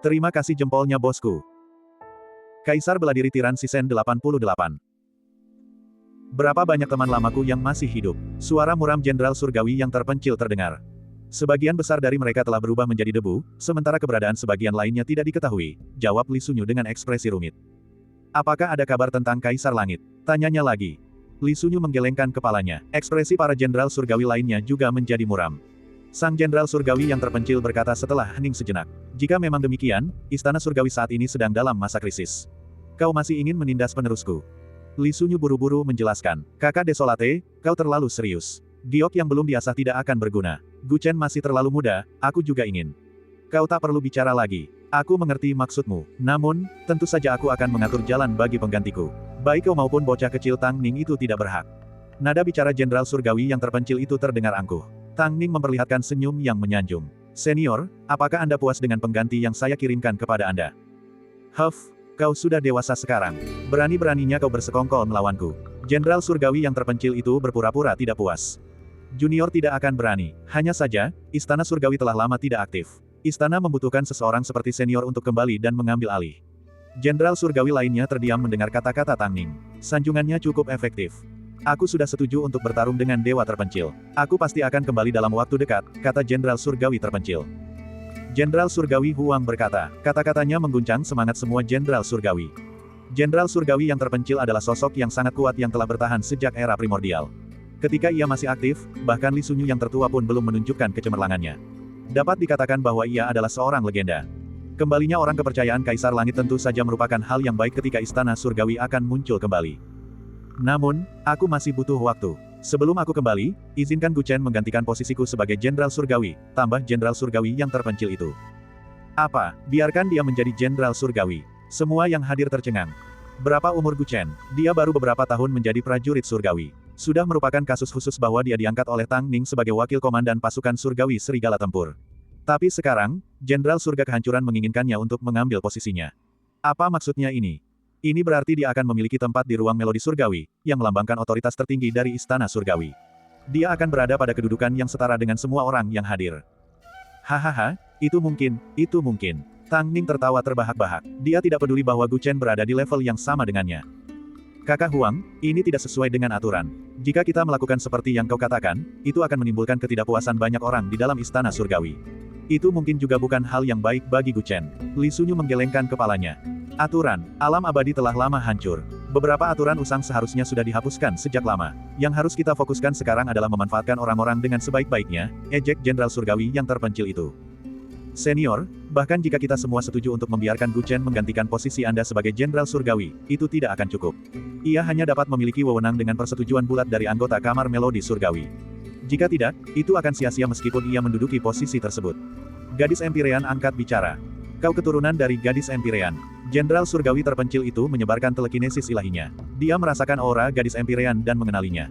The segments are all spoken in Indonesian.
Terima kasih jempolnya bosku. Kaisar Beladiri Tiran Sisen 88. Berapa banyak teman lamaku yang masih hidup? Suara muram Jenderal Surgawi yang terpencil terdengar. Sebagian besar dari mereka telah berubah menjadi debu, sementara keberadaan sebagian lainnya tidak diketahui, jawab Li Sunyu dengan ekspresi rumit. Apakah ada kabar tentang Kaisar Langit? Tanyanya lagi. Li Sunyu menggelengkan kepalanya. Ekspresi para Jenderal Surgawi lainnya juga menjadi muram. Sang Jenderal Surgawi yang terpencil berkata setelah hening sejenak. Jika memang demikian, Istana Surgawi saat ini sedang dalam masa krisis. Kau masih ingin menindas penerusku? Li Sunyu buru-buru menjelaskan. Kakak Desolate, kau terlalu serius. Giok yang belum diasah tidak akan berguna. Gu Chen masih terlalu muda, aku juga ingin. Kau tak perlu bicara lagi. Aku mengerti maksudmu. Namun, tentu saja aku akan mengatur jalan bagi penggantiku. Baik kau maupun bocah kecil Tang Ning itu tidak berhak. Nada bicara Jenderal Surgawi yang terpencil itu terdengar angkuh. Tang Ning memperlihatkan senyum yang menyanjung. Senior, apakah Anda puas dengan pengganti yang saya kirimkan kepada Anda? Huff, kau sudah dewasa sekarang. Berani-beraninya kau bersekongkol melawanku. Jenderal Surgawi yang terpencil itu berpura-pura tidak puas. Junior tidak akan berani. Hanya saja, Istana Surgawi telah lama tidak aktif. Istana membutuhkan seseorang seperti senior untuk kembali dan mengambil alih. Jenderal Surgawi lainnya terdiam mendengar kata-kata Tang Ning. Sanjungannya cukup efektif. Aku sudah setuju untuk bertarung dengan Dewa Terpencil. Aku pasti akan kembali dalam waktu dekat, kata Jenderal Surgawi Terpencil. Jenderal Surgawi Huang berkata, kata-katanya mengguncang semangat semua Jenderal Surgawi. Jenderal Surgawi yang terpencil adalah sosok yang sangat kuat yang telah bertahan sejak era primordial. Ketika ia masih aktif, bahkan Li Sunyu yang tertua pun belum menunjukkan kecemerlangannya. Dapat dikatakan bahwa ia adalah seorang legenda. Kembalinya orang kepercayaan Kaisar Langit tentu saja merupakan hal yang baik ketika Istana Surgawi akan muncul kembali. Namun, aku masih butuh waktu. Sebelum aku kembali, izinkan Gu Chen menggantikan posisiku sebagai Jenderal Surgawi, tambah Jenderal Surgawi yang terpencil itu. Apa? Biarkan dia menjadi Jenderal Surgawi. Semua yang hadir tercengang. Berapa umur Gu Chen? Dia baru beberapa tahun menjadi prajurit Surgawi. Sudah merupakan kasus khusus bahwa dia diangkat oleh Tang Ning sebagai wakil komandan pasukan Surgawi Serigala Tempur. Tapi sekarang, Jenderal Surga Kehancuran menginginkannya untuk mengambil posisinya. Apa maksudnya ini? Ini berarti dia akan memiliki tempat di ruang melodi Surgawi, yang melambangkan otoritas tertinggi dari Istana Surgawi. Dia akan berada pada kedudukan yang setara dengan semua orang yang hadir. Hahaha, itu mungkin, itu mungkin. Tang Ning tertawa terbahak-bahak. Dia tidak peduli bahwa Gu Chen berada di level yang sama dengannya. Kakak Huang, ini tidak sesuai dengan aturan. Jika kita melakukan seperti yang kau katakan, itu akan menimbulkan ketidakpuasan banyak orang di dalam Istana Surgawi. Itu mungkin juga bukan hal yang baik bagi Gu Chen. Li Sunyu menggelengkan kepalanya. Aturan, alam abadi telah lama hancur. Beberapa aturan usang seharusnya sudah dihapuskan sejak lama. Yang harus kita fokuskan sekarang adalah memanfaatkan orang-orang dengan sebaik-baiknya, ejek Jenderal Surgawi yang terpencil itu. Senior, bahkan jika kita semua setuju untuk membiarkan Gu Chen menggantikan posisi Anda sebagai Jenderal Surgawi, itu tidak akan cukup. Ia hanya dapat memiliki wewenang dengan persetujuan bulat dari anggota Kamar Melodi Surgawi. Jika tidak, itu akan sia-sia meskipun ia menduduki posisi tersebut. Gadis Empirean angkat bicara. Kau keturunan dari Gadis Empirean. Jenderal Surgawi terpencil itu menyebarkan telekinesis ilahinya. Dia merasakan aura Gadis Empirean dan mengenalinya.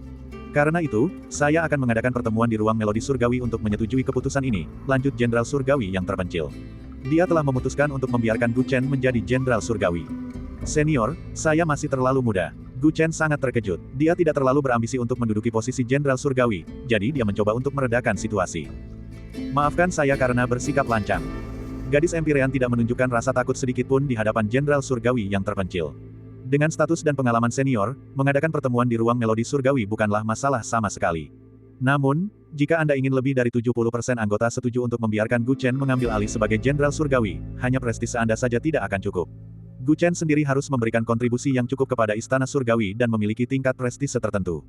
Karena itu, saya akan mengadakan pertemuan di ruang melodi Surgawi untuk menyetujui keputusan ini, lanjut Jenderal Surgawi yang terpencil. Dia telah memutuskan untuk membiarkan Gu Chen menjadi Jenderal Surgawi. Senior, saya masih terlalu muda. Gu Chen sangat terkejut. Dia tidak terlalu berambisi untuk menduduki posisi Jenderal Surgawi, jadi dia mencoba untuk meredakan situasi. Maafkan saya karena bersikap lancang. Gadis Empirean tidak menunjukkan rasa takut sedikitpun di hadapan Jenderal Surgawi yang terpencil. Dengan status dan pengalaman senior, mengadakan pertemuan di ruang melodi Surgawi bukanlah masalah sama sekali. Namun, jika Anda ingin lebih dari 70% anggota setuju untuk membiarkan Gu Chen mengambil alih sebagai Jenderal Surgawi, hanya prestise Anda saja tidak akan cukup. Gu Chen sendiri harus memberikan kontribusi yang cukup kepada Istana Surgawi dan memiliki tingkat prestise tertentu.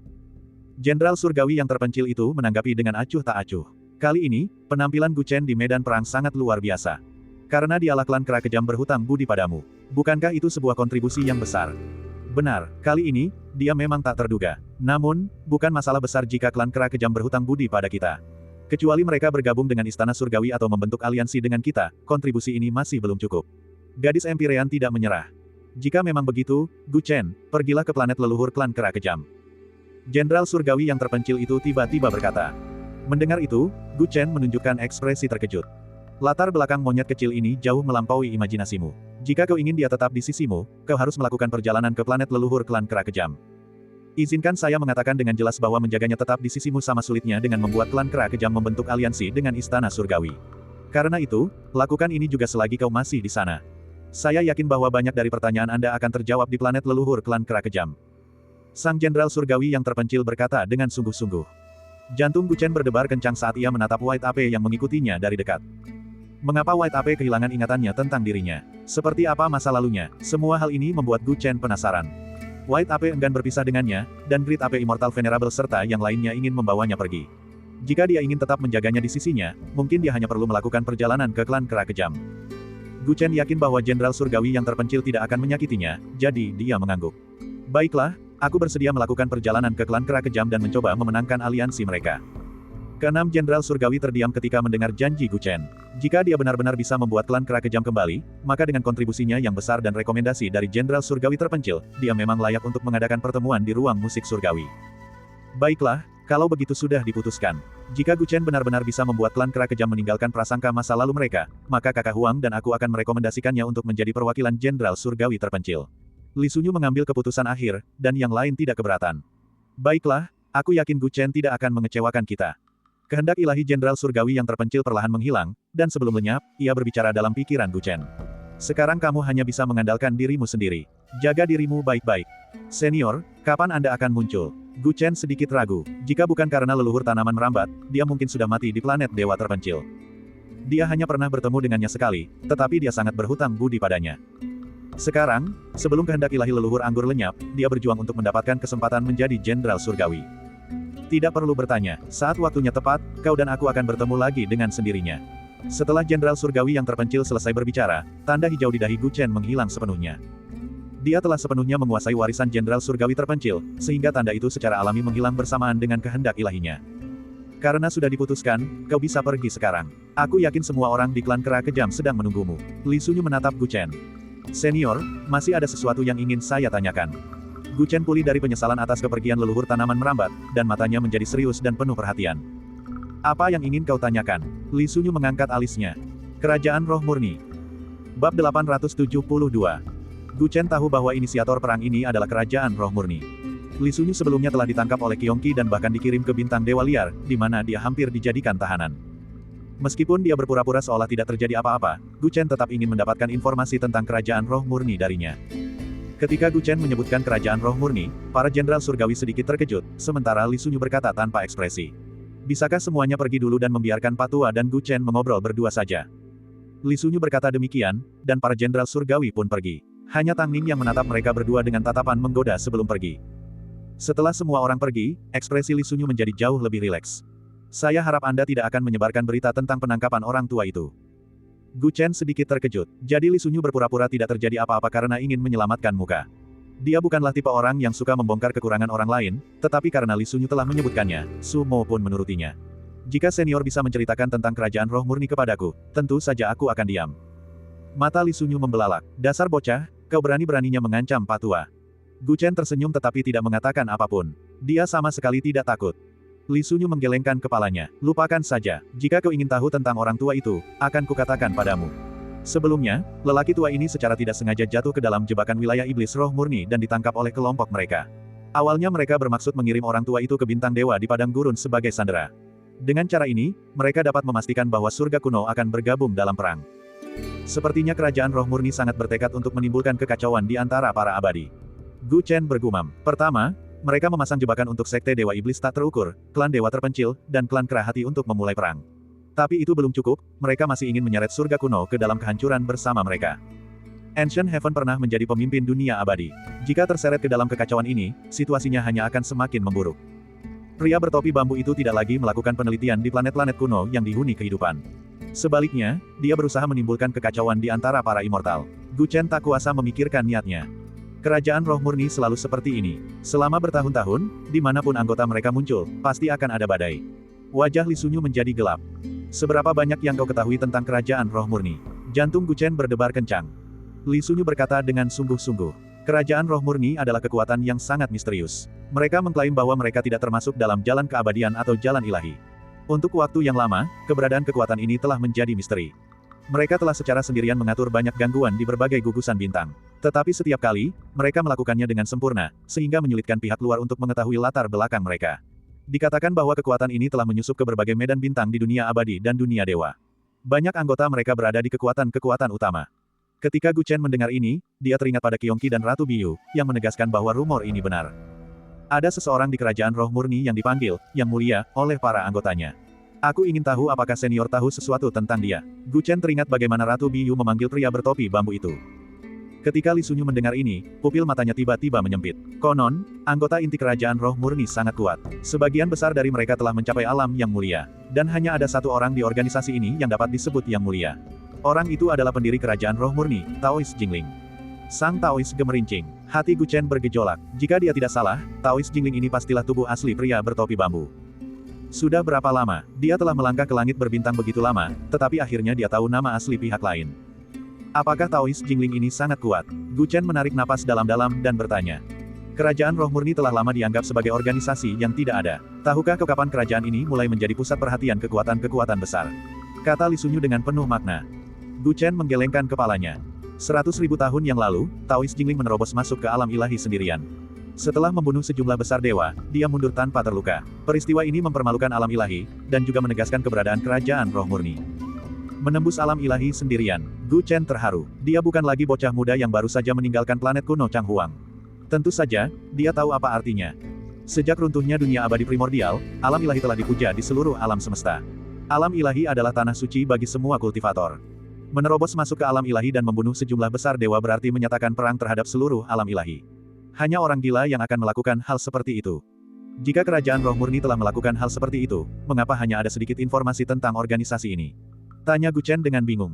Jenderal Surgawi yang terpencil itu menanggapi dengan acuh tak acuh. Kali ini, penampilan Gu Chen di medan perang sangat luar biasa. Karena dialah klan kera kejam berhutang budi padamu. Bukankah itu sebuah kontribusi yang besar? Benar, kali ini, dia memang tak terduga. Namun, bukan masalah besar jika klan kera kejam berhutang budi pada kita. Kecuali mereka bergabung dengan Istana Surgawi atau membentuk aliansi dengan kita, kontribusi ini masih belum cukup. Gadis Empirean tidak menyerah. Jika memang begitu, Gu Chen, pergilah ke planet leluhur klan kera kejam. Jenderal Surgawi yang terpencil itu tiba-tiba berkata. Mendengar itu, Gu Chen menunjukkan ekspresi terkejut. Latar belakang monyet kecil ini jauh melampaui imajinasimu. Jika kau ingin dia tetap di sisimu, kau harus melakukan perjalanan ke planet leluhur klan kera kejam. Izinkan saya mengatakan dengan jelas bahwa menjaganya tetap di sisimu sama sulitnya dengan membuat klan kera kejam membentuk aliansi dengan Istana Surgawi. Karena itu, lakukan ini juga selagi kau masih di sana. Saya yakin bahwa banyak dari pertanyaan Anda akan terjawab di planet leluhur klan Kera Kejam. Sang Jenderal Surgawi yang terpencil berkata dengan sungguh-sungguh. Jantung Gu Chen berdebar kencang saat ia menatap White Ape yang mengikutinya dari dekat. Mengapa White Ape kehilangan ingatannya tentang dirinya? Seperti apa masa lalunya? Semua hal ini membuat Gu Chen penasaran. White Ape enggan berpisah dengannya, dan Great Ape Immortal Venerable serta yang lainnya ingin membawanya pergi. Jika dia ingin tetap menjaganya di sisinya, mungkin dia hanya perlu melakukan perjalanan ke klan Kera Kejam. Gu Chen yakin bahwa Jenderal Surgawi yang terpencil tidak akan menyakitinya, jadi dia mengangguk. Baiklah, aku bersedia melakukan perjalanan ke klan Kera Kejam dan mencoba memenangkan aliansi mereka. Keenam Jenderal Surgawi terdiam ketika mendengar janji Gu Chen. Jika dia benar-benar bisa membuat klan Kera Kejam kembali, maka dengan kontribusinya yang besar dan rekomendasi dari Jenderal Surgawi terpencil, dia memang layak untuk mengadakan pertemuan di ruang musik surgawi. Baiklah, kalau begitu sudah diputuskan. Jika Gu Chen benar-benar bisa membuat klan Kera Kejam meninggalkan prasangka masa lalu mereka, maka kakak Huang dan aku akan merekomendasikannya untuk menjadi perwakilan Jenderal Surgawi terpencil. Li Sunyu mengambil keputusan akhir, dan yang lain tidak keberatan. Baiklah, aku yakin Gu Chen tidak akan mengecewakan kita. Kehendak ilahi Jenderal Surgawi yang terpencil perlahan menghilang, dan sebelum lenyap, ia berbicara dalam pikiran Gu Chen. Sekarang kamu hanya bisa mengandalkan dirimu sendiri. Jaga dirimu baik-baik. Senior, kapan Anda akan muncul? Gu Chen sedikit ragu. Jika bukan karena leluhur tanaman merambat, dia mungkin sudah mati di planet Dewa Terpencil. Dia hanya pernah bertemu dengannya sekali, tetapi dia sangat berhutang budi padanya. Sekarang, sebelum kehendak ilahi leluhur anggur lenyap, dia berjuang untuk mendapatkan kesempatan menjadi Jenderal Surgawi. Tidak perlu bertanya, saat waktunya tepat, kau dan aku akan bertemu lagi dengan sendirinya. Setelah Jenderal Surgawi yang terpencil selesai berbicara, tanda hijau di dahi Gu Chen menghilang sepenuhnya. Dia telah sepenuhnya menguasai warisan Jenderal Surgawi terpencil, sehingga tanda itu secara alami menghilang bersamaan dengan kehendak ilahinya. Karena sudah diputuskan, kau bisa pergi sekarang. Aku yakin semua orang di klan Kera Kejam sedang menunggumu. Li Sunyu menatap Gu Chen. Senior, masih ada sesuatu yang ingin saya tanyakan. Gu Chen pulih dari penyesalan atas kepergian leluhur tanaman merambat, dan matanya menjadi serius dan penuh perhatian. Apa yang ingin kau tanyakan? Li Sunyu mengangkat alisnya. Kerajaan Roh Murni. Bab 872. Gu Chen tahu bahwa inisiator perang ini adalah Kerajaan Roh Murni. Li Sunyu sebelumnya telah ditangkap oleh Qiongqi dan bahkan dikirim ke Bintang Dewa Liar, di mana dia hampir dijadikan tahanan. Meskipun dia berpura-pura seolah tidak terjadi apa-apa, Gu Chen tetap ingin mendapatkan informasi tentang Kerajaan Roh Murni darinya. Ketika Gu Chen menyebutkan Kerajaan Roh Murni, para Jenderal Surgawi sedikit terkejut, sementara Li Sunyu berkata tanpa ekspresi. Bisakah semuanya pergi dulu dan membiarkan Patua dan Gu Chen mengobrol berdua saja? Li Sunyu berkata demikian, dan para Jenderal Surgawi pun pergi. Hanya Tang Ning yang menatap mereka berdua dengan tatapan menggoda sebelum pergi. Setelah semua orang pergi, ekspresi Li Sunyu menjadi jauh lebih rileks. Saya harap Anda tidak akan menyebarkan berita tentang penangkapan orang tua itu. Gu Chen sedikit terkejut, jadi Li Sunyu berpura-pura tidak terjadi apa-apa karena ingin menyelamatkan muka. Dia bukanlah tipe orang yang suka membongkar kekurangan orang lain, tetapi karena Li Sunyu telah menyebutkannya, Su Mo pun menurutinya. Jika senior bisa menceritakan tentang Kerajaan Roh Murni kepadaku, tentu saja aku akan diam. Mata Li Sunyu membelalak. Dasar bocah, kau berani-beraninya mengancam Patua. Gu Chen tersenyum tetapi tidak mengatakan apapun. Dia sama sekali tidak takut. Li Sunyu menggelengkan kepalanya. Lupakan saja. Jika kau ingin tahu tentang orang tua itu, akan kukatakan padamu. Sebelumnya, lelaki tua ini secara tidak sengaja jatuh ke dalam jebakan wilayah iblis roh murni dan ditangkap oleh kelompok mereka. Awalnya mereka bermaksud mengirim orang tua itu ke bintang dewa di padang gurun sebagai sandera. Dengan cara ini, mereka dapat memastikan bahwa surga kuno akan bergabung dalam perang. Sepertinya kerajaan roh murni sangat bertekad untuk menimbulkan kekacauan di antara para abadi. Gu Chen bergumam. Pertama, mereka memasang jebakan untuk sekte dewa iblis tak terukur, klan dewa terpencil, dan klan kera hati untuk memulai perang. Tapi itu belum cukup, mereka masih ingin menyeret surga kuno ke dalam kehancuran bersama mereka. Ancient Heaven pernah menjadi pemimpin dunia abadi. Jika terseret ke dalam kekacauan ini, situasinya hanya akan semakin memburuk. Pria bertopi bambu itu tidak lagi melakukan penelitian di planet-planet kuno yang dihuni kehidupan. Sebaliknya, dia berusaha menimbulkan kekacauan di antara para immortal. Gu Chen tak kuasa memikirkan niatnya. Kerajaan roh murni selalu seperti ini. Selama bertahun-tahun, dimanapun anggota mereka muncul, pasti akan ada badai. Wajah Li Sunyu menjadi gelap. Seberapa banyak yang kau ketahui tentang kerajaan roh murni? Jantung Gu Chen berdebar kencang. Li Sunyu berkata dengan sungguh-sungguh. Kerajaan roh murni adalah kekuatan yang sangat misterius. Mereka mengklaim bahwa mereka tidak termasuk dalam jalan keabadian atau jalan ilahi. Untuk waktu yang lama, keberadaan kekuatan ini telah menjadi misteri. Mereka telah secara sendirian mengatur banyak gangguan di berbagai gugusan bintang. Tetapi setiap kali, mereka melakukannya dengan sempurna, sehingga menyulitkan pihak luar untuk mengetahui latar belakang mereka. Dikatakan bahwa kekuatan ini telah menyusup ke berbagai medan bintang di dunia abadi dan dunia dewa. Banyak anggota mereka berada di kekuatan-kekuatan utama. Ketika Gu Chen mendengar ini, dia teringat pada Qiongqi dan Ratu Biyu, yang menegaskan bahwa rumor ini benar. Ada seseorang di kerajaan roh murni yang dipanggil, Yang Mulia, oleh para anggotanya. Aku ingin tahu apakah senior tahu sesuatu tentang dia. Gu Chen teringat bagaimana Ratu Biyu memanggil pria bertopi bambu itu. Ketika Li Sunyu mendengar ini, pupil matanya tiba-tiba menyempit. Konon, anggota inti kerajaan roh murni sangat kuat. Sebagian besar dari mereka telah mencapai alam yang mulia. Dan hanya ada satu orang di organisasi ini yang dapat disebut yang mulia. Orang itu adalah pendiri kerajaan roh murni, Taois Jingling. Sang Taois gemerincing. Hati Gu Chen bergejolak. Jika dia tidak salah, Taois Jingling ini pastilah tubuh asli pria bertopi bambu. Sudah berapa lama, dia telah melangkah ke langit berbintang begitu lama, tetapi akhirnya dia tahu nama asli pihak lain. Apakah Taois Jingling ini sangat kuat? Gu Chen menarik napas dalam-dalam dan bertanya. Kerajaan roh murni telah lama dianggap sebagai organisasi yang tidak ada. Tahukah kapan kerajaan ini mulai menjadi pusat perhatian kekuatan-kekuatan besar? Kata Li Sunyu dengan penuh makna. Gu Chen menggelengkan kepalanya. 100.000 tahun yang lalu, Taois Jingling menerobos masuk ke alam ilahi sendirian. Setelah membunuh sejumlah besar dewa, dia mundur tanpa terluka. Peristiwa ini mempermalukan alam ilahi, dan juga menegaskan keberadaan kerajaan roh murni. Menembus alam ilahi sendirian, Gu Chen terharu. Dia bukan lagi bocah muda yang baru saja meninggalkan planet kuno Changhuang. Tentu saja, dia tahu apa artinya. Sejak runtuhnya dunia abadi primordial, alam ilahi telah dipuja di seluruh alam semesta. Alam ilahi adalah tanah suci bagi semua kultivator. Menerobos masuk ke alam ilahi dan membunuh sejumlah besar dewa berarti menyatakan perang terhadap seluruh alam ilahi. Hanya orang gila yang akan melakukan hal seperti itu. Jika kerajaan roh murni telah melakukan hal seperti itu, mengapa hanya ada sedikit informasi tentang organisasi ini? Tanya Gu Chen dengan bingung.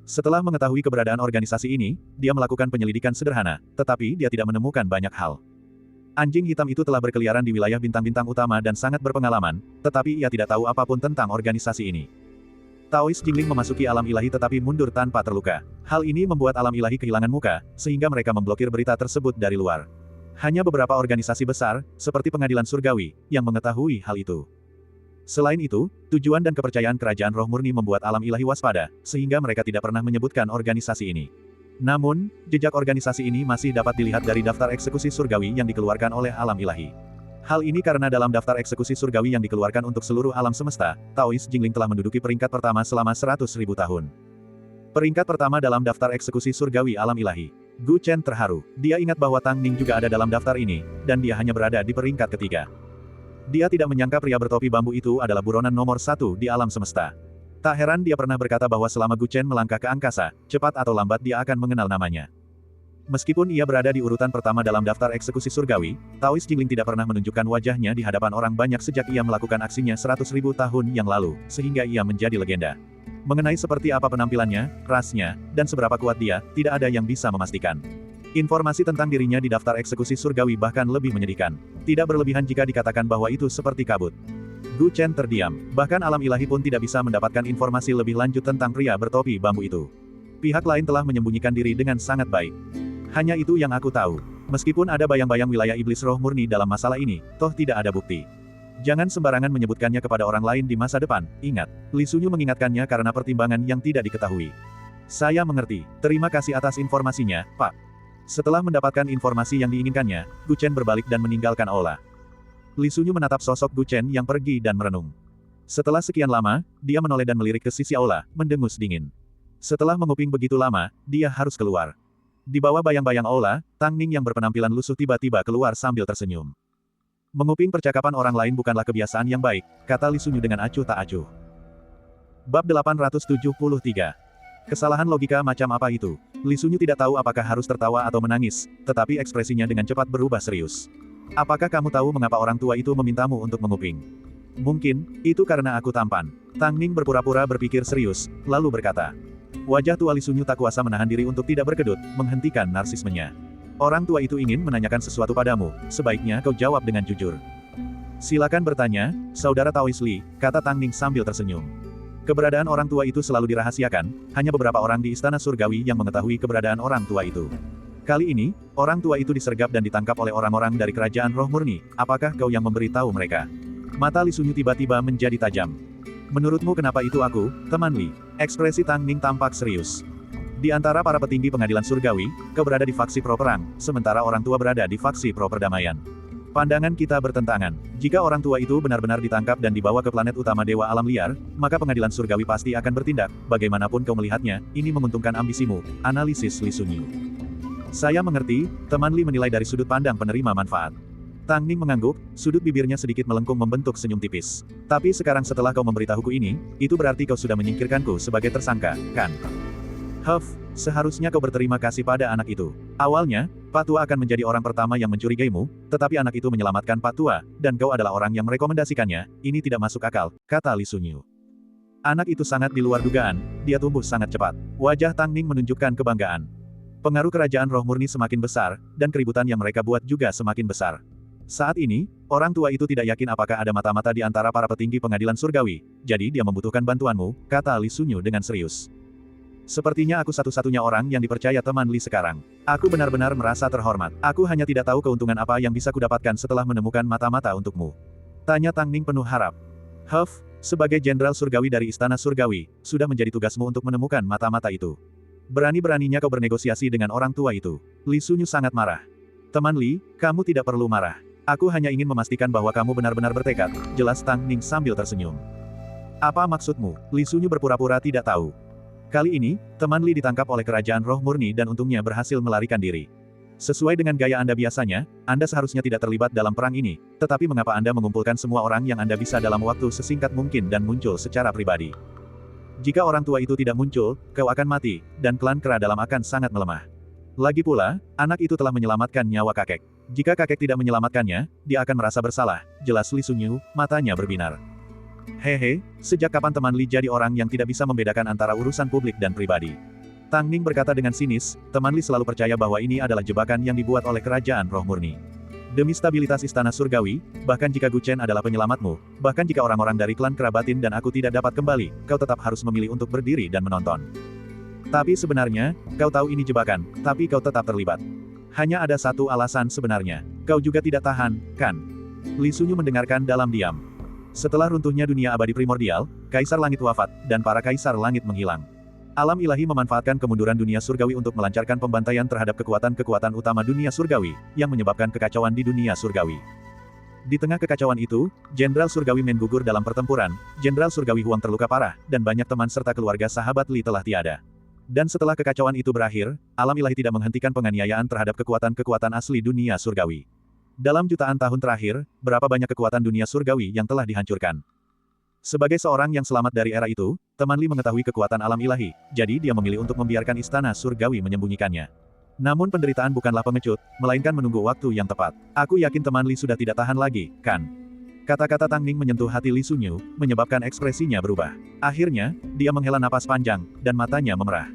Setelah mengetahui keberadaan organisasi ini, dia melakukan penyelidikan sederhana, tetapi dia tidak menemukan banyak hal. Anjing hitam itu telah berkeliaran di wilayah bintang-bintang utama dan sangat berpengalaman, tetapi ia tidak tahu apapun tentang organisasi ini. Taois Jingling memasuki alam ilahi tetapi mundur tanpa terluka. Hal ini membuat alam ilahi kehilangan muka, sehingga mereka memblokir berita tersebut dari luar. Hanya beberapa organisasi besar, seperti Pengadilan Surgawi, yang mengetahui hal itu. Selain itu, tujuan dan kepercayaan kerajaan roh murni membuat alam ilahi waspada, sehingga mereka tidak pernah menyebutkan organisasi ini. Namun, jejak organisasi ini masih dapat dilihat dari daftar eksekusi surgawi yang dikeluarkan oleh alam ilahi. Hal ini karena dalam daftar eksekusi surgawi yang dikeluarkan untuk seluruh alam semesta, Taois Jingling telah menduduki peringkat pertama selama 100.000 tahun. Peringkat pertama dalam daftar eksekusi surgawi alam ilahi. Gu Chen terharu. Dia ingat bahwa Tang Ning juga ada dalam daftar ini, dan dia hanya berada di peringkat ketiga. Dia tidak menyangka pria bertopi bambu itu adalah buronan nomor 1 di alam semesta. Tak heran dia pernah berkata bahwa selama Gu Chen melangkah ke angkasa, cepat atau lambat dia akan mengenal namanya. Meskipun ia berada di urutan pertama dalam daftar eksekusi surgawi, Taois Jingling tidak pernah menunjukkan wajahnya di hadapan orang banyak sejak ia melakukan aksinya 100.000 tahun yang lalu, sehingga ia menjadi legenda. Mengenai seperti apa penampilannya, rasnya, dan seberapa kuat dia, tidak ada yang bisa memastikan. Informasi tentang dirinya di daftar eksekusi surgawi bahkan lebih menyedihkan. Tidak berlebihan jika dikatakan bahwa itu seperti kabut. Gu Chen terdiam. Bahkan alam ilahi pun tidak bisa mendapatkan informasi lebih lanjut tentang pria bertopi bambu itu. Pihak lain telah menyembunyikan diri dengan sangat baik. Hanya itu yang aku tahu. Meskipun ada bayang-bayang wilayah iblis roh murni dalam masalah ini, toh tidak ada bukti. Jangan sembarangan menyebutkannya kepada orang lain di masa depan, ingat. Li Sunyu mengingatkannya karena pertimbangan yang tidak diketahui. Saya mengerti. Terima kasih atas informasinya, Pak. Setelah mendapatkan informasi yang diinginkannya, Gu Chen berbalik dan meninggalkan aula. Li Sunyu menatap sosok Gu Chen yang pergi dan merenung. Setelah sekian lama, dia menoleh dan melirik ke sisi aula, mendengus dingin. Setelah menguping begitu lama, dia harus keluar. Di bawah bayang-bayang aula, Tang Ning yang berpenampilan lusuh tiba-tiba keluar sambil tersenyum. Menguping percakapan orang lain bukanlah kebiasaan yang baik, kata Li Sunyu dengan acuh tak acuh. Bab 873. Kesalahan logika macam apa itu? Li Sunyu tidak tahu apakah harus tertawa atau menangis, tetapi ekspresinya dengan cepat berubah serius. Apakah kamu tahu mengapa orang tua itu memintamu untuk menguping? Mungkin, itu karena aku tampan. Tang Ning berpura-pura berpikir serius, lalu berkata. Wajah tua Li Sunyu tak kuasa menahan diri untuk tidak berkedut, menghentikan narsismenya. Orang tua itu ingin menanyakan sesuatu padamu, sebaiknya kau jawab dengan jujur. Silakan bertanya, Saudara Taois Li, kata Tang Ning sambil tersenyum. Keberadaan orang tua itu selalu dirahasiakan, hanya beberapa orang di Istana Surgawi yang mengetahui keberadaan orang tua itu. Kali ini, orang tua itu disergap dan ditangkap oleh orang-orang dari kerajaan roh murni, apakah kau yang memberitahu mereka? Mata Li Sunyu tiba-tiba menjadi tajam. Menurutmu kenapa itu aku, teman Li? Ekspresi Tang Ning tampak serius. Di antara para petinggi pengadilan surgawi, kau berada di faksi pro perang, sementara orang tua berada di faksi pro perdamaian. Pandangan kita bertentangan. Jika orang tua itu benar-benar ditangkap dan dibawa ke planet utama Dewa Alam Liar, maka pengadilan surgawi pasti akan bertindak. Bagaimanapun kau melihatnya, ini menguntungkan ambisimu. Analisis Li Sunyu. Saya mengerti, teman Li menilai dari sudut pandang penerima manfaat. Tang Ning mengangguk, sudut bibirnya sedikit melengkung membentuk senyum tipis. Tapi sekarang setelah kau memberitahuku ini, itu berarti kau sudah menyingkirkanku sebagai tersangka, kan? Seharusnya kau berterima kasih pada anak itu. Awalnya, Pak Tua akan menjadi orang pertama yang mencurigaimu, tetapi anak itu menyelamatkan Pak Tua, dan kau adalah orang yang merekomendasikannya. Ini tidak masuk akal, kata Li Sunyu. Anak itu sangat di luar dugaan, dia tumbuh sangat cepat. Wajah Tang Ning menunjukkan kebanggaan. Pengaruh kerajaan roh murni semakin besar, dan keributan yang mereka buat juga semakin besar. Saat ini, orang tua itu tidak yakin apakah ada mata-mata di antara para petinggi pengadilan surgawi, jadi dia membutuhkan bantuanmu, kata Li Sunyu dengan serius. Sepertinya aku satu-satunya orang yang dipercaya teman Li sekarang. Aku benar-benar merasa terhormat. Aku hanya tidak tahu keuntungan apa yang bisa kudapatkan setelah menemukan mata-mata untukmu. Tanya Tang Ning penuh harap. Sebagai jenderal surgawi dari Istana Surgawi, sudah menjadi tugasmu untuk menemukan mata-mata itu. Berani-beraninya kau bernegosiasi dengan orang tua itu. Li Sunyu sangat marah. Teman Li, kamu tidak perlu marah. Aku hanya ingin memastikan bahwa kamu benar-benar bertekad, jelas Tang Ning sambil tersenyum. Apa maksudmu? Li Sunyu berpura-pura tidak tahu. Kali ini, teman Li ditangkap oleh kerajaan roh murni dan untungnya berhasil melarikan diri. Sesuai dengan gaya Anda biasanya, Anda seharusnya tidak terlibat dalam perang ini, tetapi mengapa Anda mengumpulkan semua orang yang Anda bisa dalam waktu sesingkat mungkin dan muncul secara pribadi? Jika orang tua itu tidak muncul, kau akan mati, dan klan Kera Dalam akan sangat melemah. Lagi pula, anak itu telah menyelamatkan nyawa kakek. Jika kakek tidak menyelamatkannya, dia akan merasa bersalah, jelas Li Sunyu, matanya berbinar. Hehe, sejak kapan teman Li jadi orang yang tidak bisa membedakan antara urusan publik dan pribadi? Tang Ning berkata dengan sinis, teman Li selalu percaya bahwa ini adalah jebakan yang dibuat oleh kerajaan roh murni. Demi stabilitas Istana Surgawi, bahkan jika Gu Chen adalah penyelamatmu, bahkan jika orang-orang dari klan Kerabatin dan aku tidak dapat kembali, kau tetap harus memilih untuk berdiri dan menonton. Tapi sebenarnya, kau tahu ini jebakan, tapi kau tetap terlibat. Hanya ada satu alasan sebenarnya. Kau juga tidak tahan, kan? Li Sunyu mendengarkan dalam diam. Setelah runtuhnya dunia abadi primordial, Kaisar Langit wafat, dan para Kaisar Langit menghilang. Alam ilahi memanfaatkan kemunduran dunia surgawi untuk melancarkan pembantaian terhadap kekuatan-kekuatan utama dunia surgawi, yang menyebabkan kekacauan di dunia surgawi. Di tengah kekacauan itu, Jenderal Surgawi Men gugur dalam pertempuran, Jenderal Surgawi Huang terluka parah, dan banyak teman serta keluarga sahabat Li telah tiada. Dan setelah kekacauan itu berakhir, alam ilahi tidak menghentikan penganiayaan terhadap kekuatan-kekuatan asli dunia surgawi. Dalam jutaan tahun terakhir, berapa banyak kekuatan dunia surgawi yang telah dihancurkan. Sebagai seorang yang selamat dari era itu, teman Li mengetahui kekuatan alam ilahi, jadi dia memilih untuk membiarkan Istana Surgawi menyembunyikannya. Namun penderitaan bukanlah pengecut, melainkan menunggu waktu yang tepat. Aku yakin teman Li sudah tidak tahan lagi, kan? Kata-kata Tang Ning menyentuh hati Li Sunyu, menyebabkan ekspresinya berubah. Akhirnya, dia menghela napas panjang, dan matanya memerah.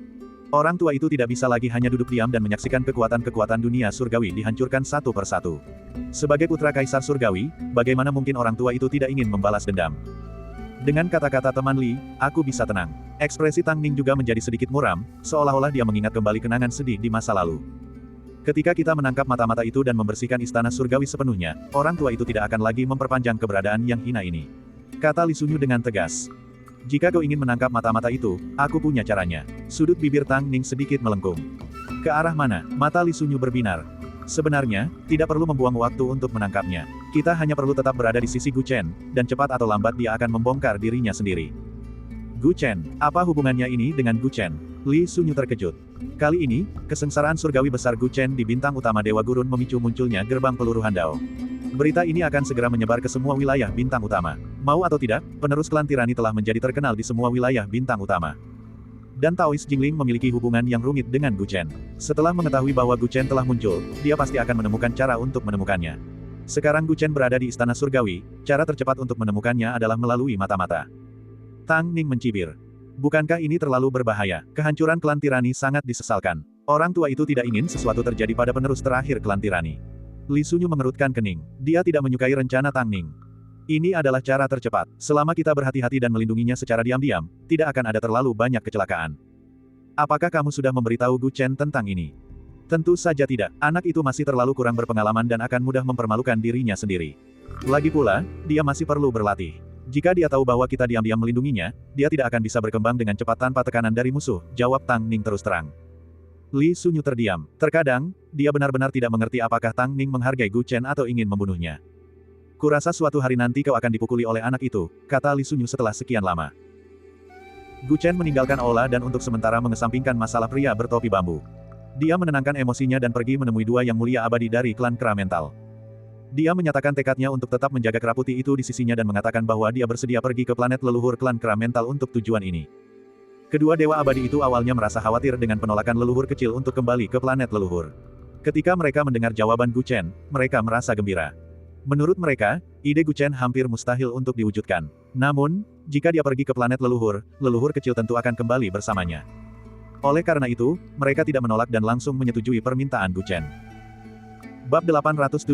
Orang tua itu tidak bisa lagi hanya duduk diam dan menyaksikan kekuatan-kekuatan dunia surgawi dihancurkan satu persatu. Sebagai putra Kaisar Surgawi, bagaimana mungkin orang tua itu tidak ingin membalas dendam? Dengan kata-kata teman Li, aku bisa tenang. Ekspresi Tang Ning juga menjadi sedikit muram, seolah-olah dia mengingat kembali kenangan sedih di masa lalu. Ketika kita menangkap mata-mata itu dan membersihkan Istana Surgawi sepenuhnya, orang tua itu tidak akan lagi memperpanjang keberadaan yang hina ini. Kata Li Sunyu dengan tegas. Jika kau ingin menangkap mata-mata itu, aku punya caranya. Sudut bibir Tang Ning sedikit melengkung. Ke arah mana? Mata Li Sunyu berbinar. Sebenarnya, tidak perlu membuang waktu untuk menangkapnya. Kita hanya perlu tetap berada di sisi Gu Chen, dan cepat atau lambat dia akan membongkar dirinya sendiri. Gu Chen, apa hubungannya ini dengan Gu Chen? Li Sunyu terkejut. Kali ini, kesengsaraan surgawi besar Gu Chen di bintang utama Dewa Gurun memicu munculnya gerbang peluruhan Dao. Berita ini akan segera menyebar ke semua wilayah bintang utama. Mau atau tidak, penerus klan tirani telah menjadi terkenal di semua wilayah bintang utama. Dan Taoist Jingling memiliki hubungan yang rumit dengan Gu Chen. Setelah mengetahui bahwa Gu Chen telah muncul, dia pasti akan menemukan cara untuk menemukannya. Sekarang Gu Chen berada di Istana Surgawi, cara tercepat untuk menemukannya adalah melalui mata-mata. Tang Ning mencibir. Bukankah ini terlalu berbahaya? Kehancuran klan tirani sangat disesalkan. Orang tua itu tidak ingin sesuatu terjadi pada penerus terakhir klan tirani. Li Sunyu mengerutkan kening. Dia tidak menyukai rencana Tang Ning. Ini adalah cara tercepat. Selama kita berhati-hati dan melindunginya secara diam-diam, tidak akan ada terlalu banyak kecelakaan. Apakah kamu sudah memberitahu Gu Chen tentang ini? Tentu saja tidak. Anak itu masih terlalu kurang berpengalaman dan akan mudah mempermalukan dirinya sendiri. Lagi pula, dia masih perlu berlatih. Jika dia tahu bahwa kita diam-diam melindunginya, dia tidak akan bisa berkembang dengan cepat tanpa tekanan dari musuh, jawab Tang Ning terus terang. Li Sunyu terdiam. Terkadang, dia benar-benar tidak mengerti apakah Tang Ning menghargai Gu Chen atau ingin membunuhnya. Kurasa suatu hari nanti kau akan dipukuli oleh anak itu, kata Li Sunyu setelah sekian lama. Gu Chen meninggalkan aula dan untuk sementara mengesampingkan masalah pria bertopi bambu. Dia menenangkan emosinya dan pergi menemui dua yang mulia abadi dari klan Kera Mental. Dia menyatakan tekadnya untuk tetap menjaga kera putih itu di sisinya dan mengatakan bahwa dia bersedia pergi ke planet leluhur klan Kera Mental untuk tujuan ini. Kedua dewa abadi itu awalnya merasa khawatir dengan penolakan leluhur kecil untuk kembali ke planet leluhur. Ketika mereka mendengar jawaban Gu Chen, mereka merasa gembira. Menurut mereka, ide Gu Chen hampir mustahil untuk diwujudkan. Namun, jika dia pergi ke planet leluhur, leluhur kecil tentu akan kembali bersamanya. Oleh karena itu, mereka tidak menolak dan langsung menyetujui permintaan Gu Chen. Bab 874.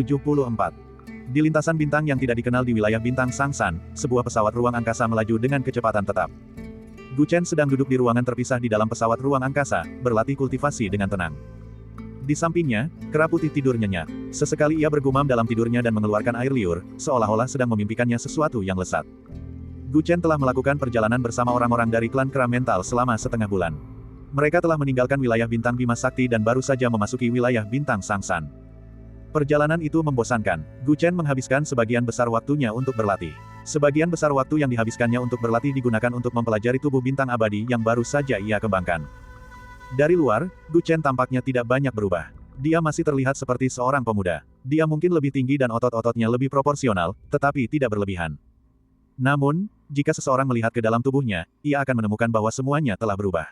Di lintasan bintang yang tidak dikenal di wilayah bintang Sangsan, sebuah pesawat ruang angkasa melaju dengan kecepatan tetap. Gu Chen sedang duduk di ruangan terpisah di dalam pesawat ruang angkasa, berlatih kultivasi dengan tenang. Di sampingnya, kera putih tidur nyenyak. Sesekali ia bergumam dalam tidurnya dan mengeluarkan air liur, seolah-olah sedang memimpikannya sesuatu yang lesat. Gu Chen telah melakukan perjalanan bersama orang-orang dari klan Kera Mental selama setengah bulan. Mereka telah meninggalkan wilayah bintang Bima Sakti dan baru saja memasuki wilayah bintang Sangsan. Perjalanan itu membosankan. Gu Chen menghabiskan sebagian besar waktunya untuk berlatih. Sebagian besar waktu yang dihabiskannya untuk berlatih digunakan untuk mempelajari tubuh bintang abadi yang baru saja ia kembangkan. Dari luar, Gu Chen tampaknya tidak banyak berubah. Dia masih terlihat seperti seorang pemuda. Dia mungkin lebih tinggi dan otot-ototnya lebih proporsional, tetapi tidak berlebihan. Namun, jika seseorang melihat ke dalam tubuhnya, ia akan menemukan bahwa semuanya telah berubah.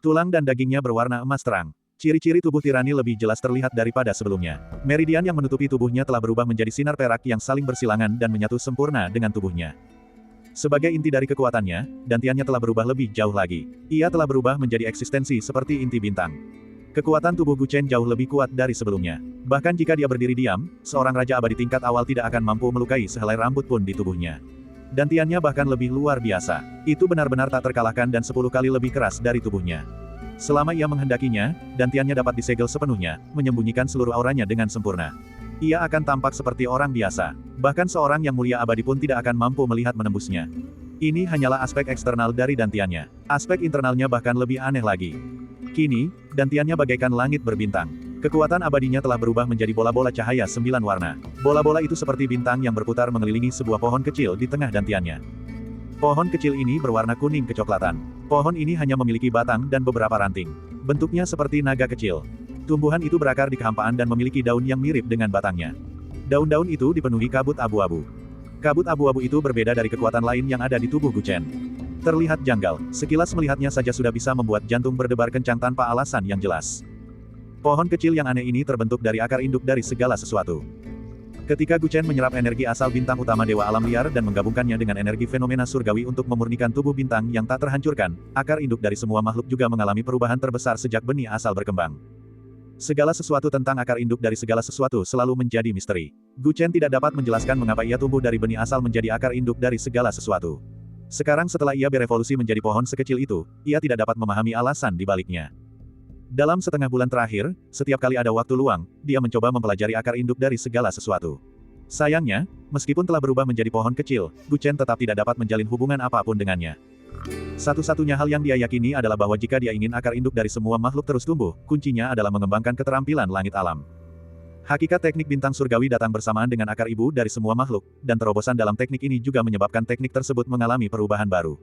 Tulang dan dagingnya berwarna emas terang. Ciri-ciri tubuh tirani lebih jelas terlihat daripada sebelumnya. Meridian yang menutupi tubuhnya telah berubah menjadi sinar perak yang saling bersilangan dan menyatu sempurna dengan tubuhnya. Sebagai inti dari kekuatannya, dantiannya telah berubah lebih jauh lagi. Ia telah berubah menjadi eksistensi seperti inti bintang. Kekuatan tubuh Gu Chen jauh lebih kuat dari sebelumnya. Bahkan jika dia berdiri diam, seorang raja abadi tingkat awal tidak akan mampu melukai sehelai rambut pun di tubuhnya. Dantiannya bahkan lebih luar biasa. Itu benar-benar tak terkalahkan dan 10 kali lebih keras dari tubuhnya. Selama ia menghendakinya, dantiannya dapat disegel sepenuhnya, menyembunyikan seluruh auranya dengan sempurna. Ia akan tampak seperti orang biasa. Bahkan seorang yang mulia abadi pun tidak akan mampu melihat menembusnya. Ini hanyalah aspek eksternal dari dantiannya. Aspek internalnya bahkan lebih aneh lagi. Kini, dantiannya bagaikan langit berbintang. Kekuatan abadinya telah berubah menjadi bola-bola cahaya 9 warna. Bola-bola itu seperti bintang yang berputar mengelilingi sebuah pohon kecil di tengah dantiannya. Pohon kecil ini berwarna kuning kecoklatan. Pohon ini hanya memiliki batang dan beberapa ranting. Bentuknya seperti naga kecil. Tumbuhan itu berakar di kehampaan dan memiliki daun yang mirip dengan batangnya. Daun-daun itu dipenuhi kabut abu-abu. Kabut abu-abu itu berbeda dari kekuatan lain yang ada di tubuh Gu Chen. Terlihat janggal, sekilas melihatnya saja sudah bisa membuat jantung berdebar kencang tanpa alasan yang jelas. Pohon kecil yang aneh ini terbentuk dari akar induk dari segala sesuatu. Ketika Gu Chen menyerap energi asal bintang utama Dewa Alam Liar dan menggabungkannya dengan energi fenomena surgawi untuk memurnikan tubuh bintang yang tak terhancurkan, akar induk dari semua makhluk juga mengalami perubahan terbesar sejak benih asal berkembang. Segala sesuatu tentang akar induk dari segala sesuatu selalu menjadi misteri. Gu Chen tidak dapat menjelaskan mengapa ia tumbuh dari benih asal menjadi akar induk dari segala sesuatu. Sekarang setelah ia berevolusi menjadi pohon sekecil itu, ia tidak dapat memahami alasan di baliknya. Dalam setengah bulan terakhir, setiap kali ada waktu luang, dia mencoba mempelajari akar induk dari segala sesuatu. Sayangnya, meskipun telah berubah menjadi pohon kecil, Gu Chen tetap tidak dapat menjalin hubungan apapun dengannya. Satu-satunya hal yang dia yakini adalah bahwa jika dia ingin akar induk dari semua makhluk terus tumbuh, kuncinya adalah mengembangkan keterampilan langit alam. Hakikat teknik bintang surgawi datang bersamaan dengan akar ibu dari semua makhluk, dan terobosan dalam teknik ini juga menyebabkan teknik tersebut mengalami perubahan baru.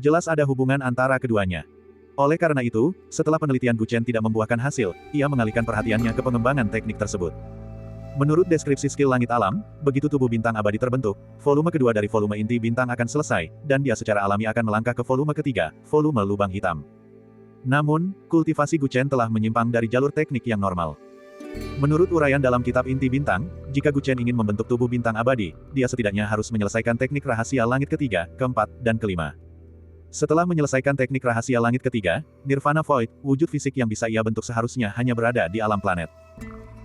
Jelas ada hubungan antara keduanya. Oleh karena itu, setelah penelitian Gu Chen tidak membuahkan hasil, ia mengalihkan perhatiannya ke pengembangan teknik tersebut. Menurut deskripsi skill langit alam, begitu tubuh bintang abadi terbentuk, volume kedua dari volume inti bintang akan selesai, dan dia secara alami akan melangkah ke volume ketiga, volume lubang hitam. Namun, kultivasi Gu Chen telah menyimpang dari jalur teknik yang normal. Menurut uraian dalam kitab inti bintang, jika Gu Chen ingin membentuk tubuh bintang abadi, dia setidaknya harus menyelesaikan teknik rahasia langit ketiga, keempat, dan kelima. Setelah menyelesaikan teknik rahasia langit ketiga, Nirvana Void, wujud fisik yang bisa ia bentuk seharusnya hanya berada di alam planet.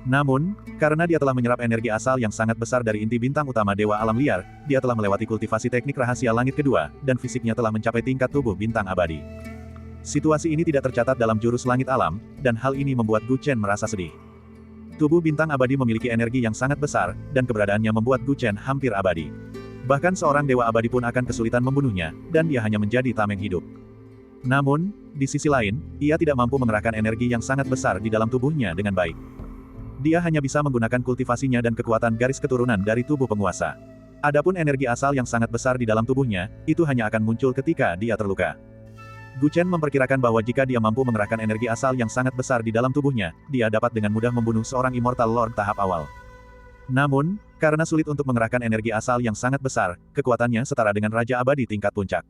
Namun, karena dia telah menyerap energi asal yang sangat besar dari inti bintang utama Dewa Alam Liar, dia telah melewati kultivasi teknik rahasia langit kedua, dan fisiknya telah mencapai tingkat tubuh bintang abadi. Situasi ini tidak tercatat dalam jurus langit alam, dan hal ini membuat Gu Chen merasa sedih. Tubuh bintang abadi memiliki energi yang sangat besar, dan keberadaannya membuat Gu Chen hampir abadi. Bahkan seorang dewa abadi pun akan kesulitan membunuhnya, dan dia hanya menjadi tameng hidup. Namun, di sisi lain, ia tidak mampu mengerahkan energi yang sangat besar di dalam tubuhnya dengan baik. Dia hanya bisa menggunakan kultivasinya dan kekuatan garis keturunan dari tubuh penguasa. Adapun energi asal yang sangat besar di dalam tubuhnya, itu hanya akan muncul ketika dia terluka. Gu Chen memperkirakan bahwa jika dia mampu mengerahkan energi asal yang sangat besar di dalam tubuhnya, dia dapat dengan mudah membunuh seorang Immortal Lord tahap awal. Namun, karena sulit untuk mengerahkan energi asal yang sangat besar, kekuatannya setara dengan Raja Abadi tingkat puncak.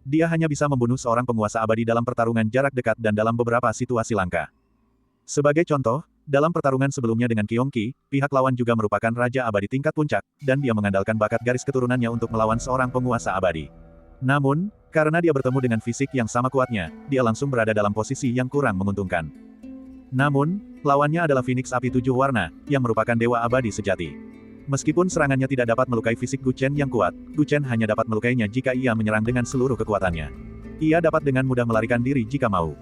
Dia hanya bisa membunuh seorang penguasa abadi dalam pertarungan jarak dekat dan dalam beberapa situasi langka. Sebagai contoh, dalam pertarungan sebelumnya dengan Qiongqi, pihak lawan juga merupakan Raja Abadi tingkat puncak, dan dia mengandalkan bakat garis keturunannya untuk melawan seorang penguasa abadi. Namun, karena dia bertemu dengan fisik yang sama kuatnya, dia langsung berada dalam posisi yang kurang menguntungkan. Namun, lawannya adalah Phoenix Api Tujuh Warna, yang merupakan dewa abadi sejati. Meskipun serangannya tidak dapat melukai fisik Gu Chen yang kuat, Gu Chen hanya dapat melukainya jika ia menyerang dengan seluruh kekuatannya. Ia dapat dengan mudah melarikan diri jika mau.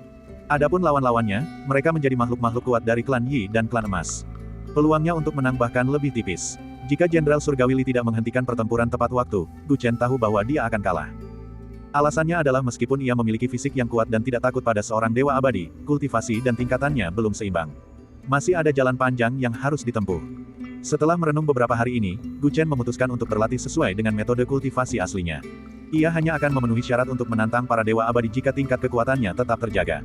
Adapun lawan-lawannya, mereka menjadi makhluk-makhluk kuat dari klan Yi dan klan Emas. Peluangnya untuk menang bahkan lebih tipis. Jika Jenderal Surgawi Li tidak menghentikan pertempuran tepat waktu, Gu Chen tahu bahwa dia akan kalah. Alasannya adalah meskipun ia memiliki fisik yang kuat dan tidak takut pada seorang dewa abadi, kultivasi dan tingkatannya belum seimbang. Masih ada jalan panjang yang harus ditempuh. Setelah merenung beberapa hari ini, Gu Chen memutuskan untuk berlatih sesuai dengan metode kultivasi aslinya. Ia hanya akan memenuhi syarat untuk menantang para dewa abadi jika tingkat kekuatannya tetap terjaga.